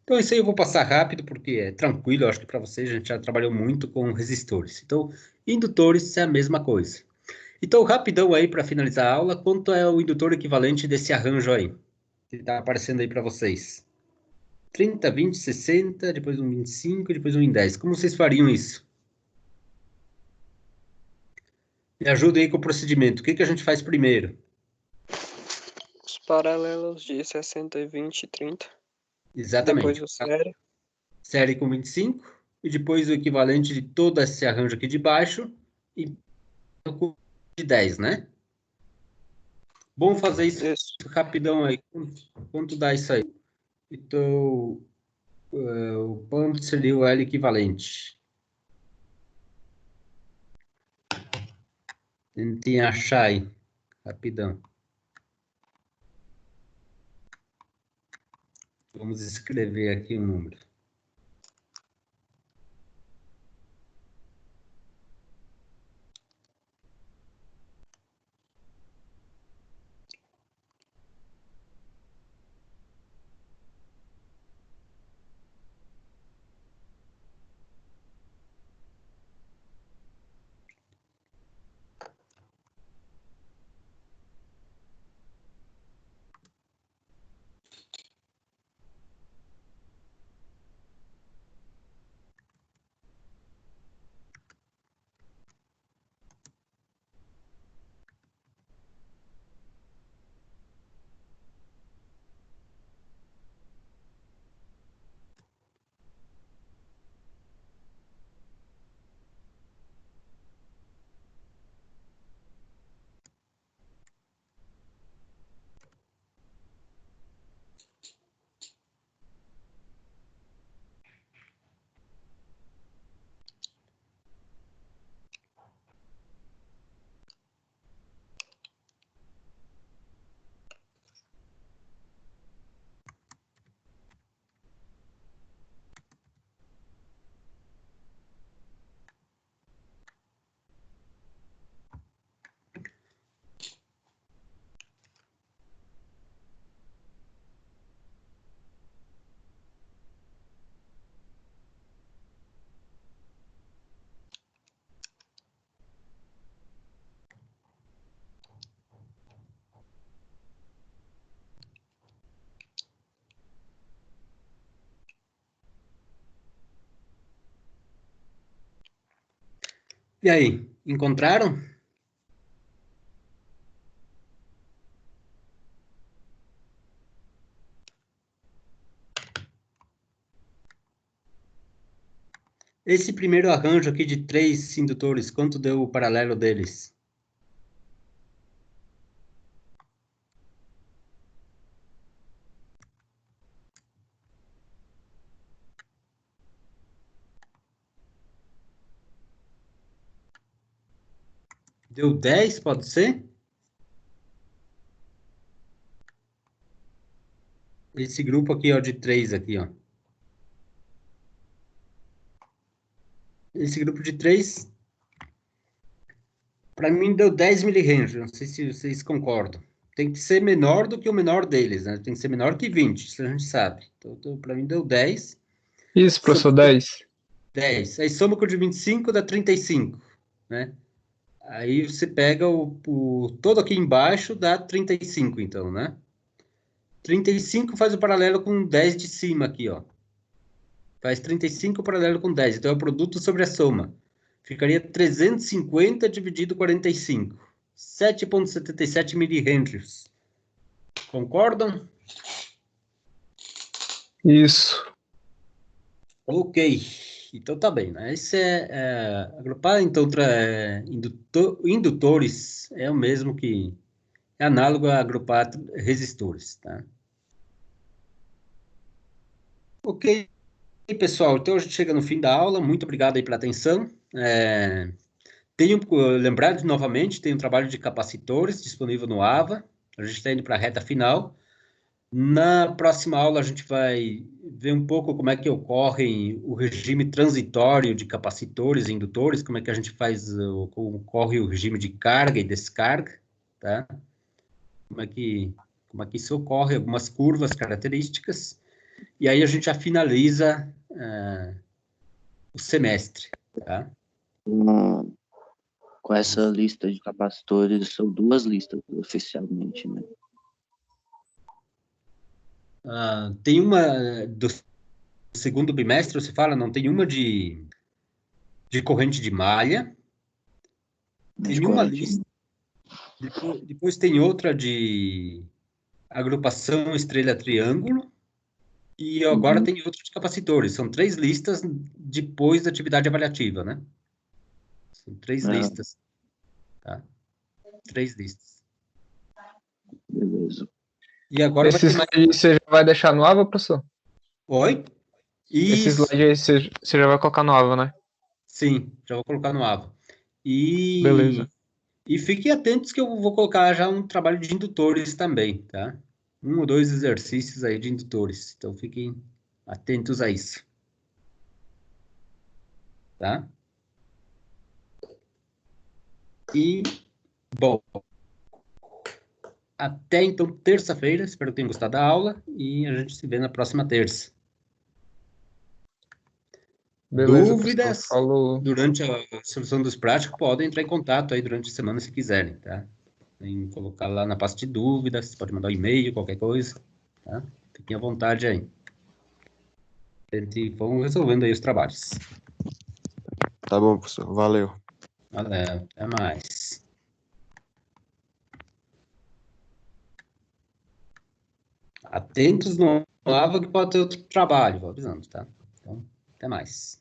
Então, isso aí eu vou passar rápido, porque é tranquilo, eu acho que para vocês a gente já trabalhou muito com resistores. Então, indutores é a mesma coisa. Então, rapidão aí para finalizar a aula, quanto é o indutor equivalente desse arranjo aí? Que está aparecendo aí para vocês. 30, 20, 60, depois um 25, depois um em 10. Como vocês fariam isso? Me ajuda aí com o procedimento. O que a gente faz primeiro? Os paralelos de 60, 20 e 30. Depois Exatamente. o série. Série com 25, e depois o equivalente de todo esse arranjo aqui de baixo, e de 10, né? Vamos fazer isso Isso. rapidão aí. Quanto dá isso aí? Então, o quanto seria o L equivalente? Tentem achar aí, rapidão. Vamos escrever aqui o número. E aí, encontraram? Esse primeiro arranjo aqui de 3 indutores, quanto deu o paralelo deles? Deu 10, pode ser? Esse grupo aqui, ó, de 3 aqui, ó. Esse grupo de 3, para mim, deu 10 milihens. Não sei se vocês concordam. Tem que ser menor do que o menor deles, né? Tem que ser menor que 20, isso a gente sabe. Então para mim, deu 10. Isso, professor, 10. 10. Aí soma com o de 25, dá 35, né? Aí você pega todo aqui embaixo, dá 35, então, né? 35 faz o paralelo com 10 de cima aqui, ó. Faz 35 paralelo com 10. Então, é o produto sobre a soma. Ficaria 350 dividido 45. 7,77 milihenries. Concordam? Isso. Ok. Então, tá bem, né? Esse agrupar, então, indutores é o mesmo que... É análogo a agrupar resistores, tá? Ok, pessoal. Então, a gente chega no fim da aula. Muito obrigado aí pela atenção. Lembrando novamente, tem um trabalho de capacitores disponível no AVA. A gente está indo para a reta final. Na próxima aula, a gente vai ver um pouco como é que ocorre o regime transitório de capacitores e indutores, como é que a gente ocorre o regime de carga e descarga, tá? Como é que isso ocorre, algumas curvas características. E aí a gente já finaliza o semestre, tá? Com essa lista de capacitores, são 2 listas oficialmente, né? Tem uma do segundo bimestre, você fala, não, tem uma de corrente de malha, tem uma lista, depois tem outra de agrupação estrela-triângulo, e agora tem outra de capacitores. São 3 listas depois da atividade avaliativa, né? São 3 listas. Tá? 3 listas. Beleza. E agora Esse vai ter mais... slide você já vai deixar no AVA, professor? Oi? Esse Isso. slide aí você já vai colocar no AVA, né? Sim, já vou colocar no AVA. Beleza. E fiquem atentos que eu vou colocar já um trabalho de indutores também, tá? 1 ou 2 exercícios aí de indutores. Então, fiquem atentos a isso. Tá? E, bom, até então terça-feira. Espero que tenham gostado da aula e a gente se vê na próxima terça. Beleza, Dúvidas professor. Falou. durante a solução dos práticos, podem entrar em contato aí durante a semana se quiserem, tá? Tem que colocar lá na pasta de dúvidas, pode mandar um e-mail, qualquer coisa, tá? Fiquem à vontade aí. Vamos resolvendo aí os trabalhos. Tá bom, professor. Valeu. Valeu, até mais. Atentos no AVA que pode ter outro trabalho, vou avisando, tá? Então, até mais.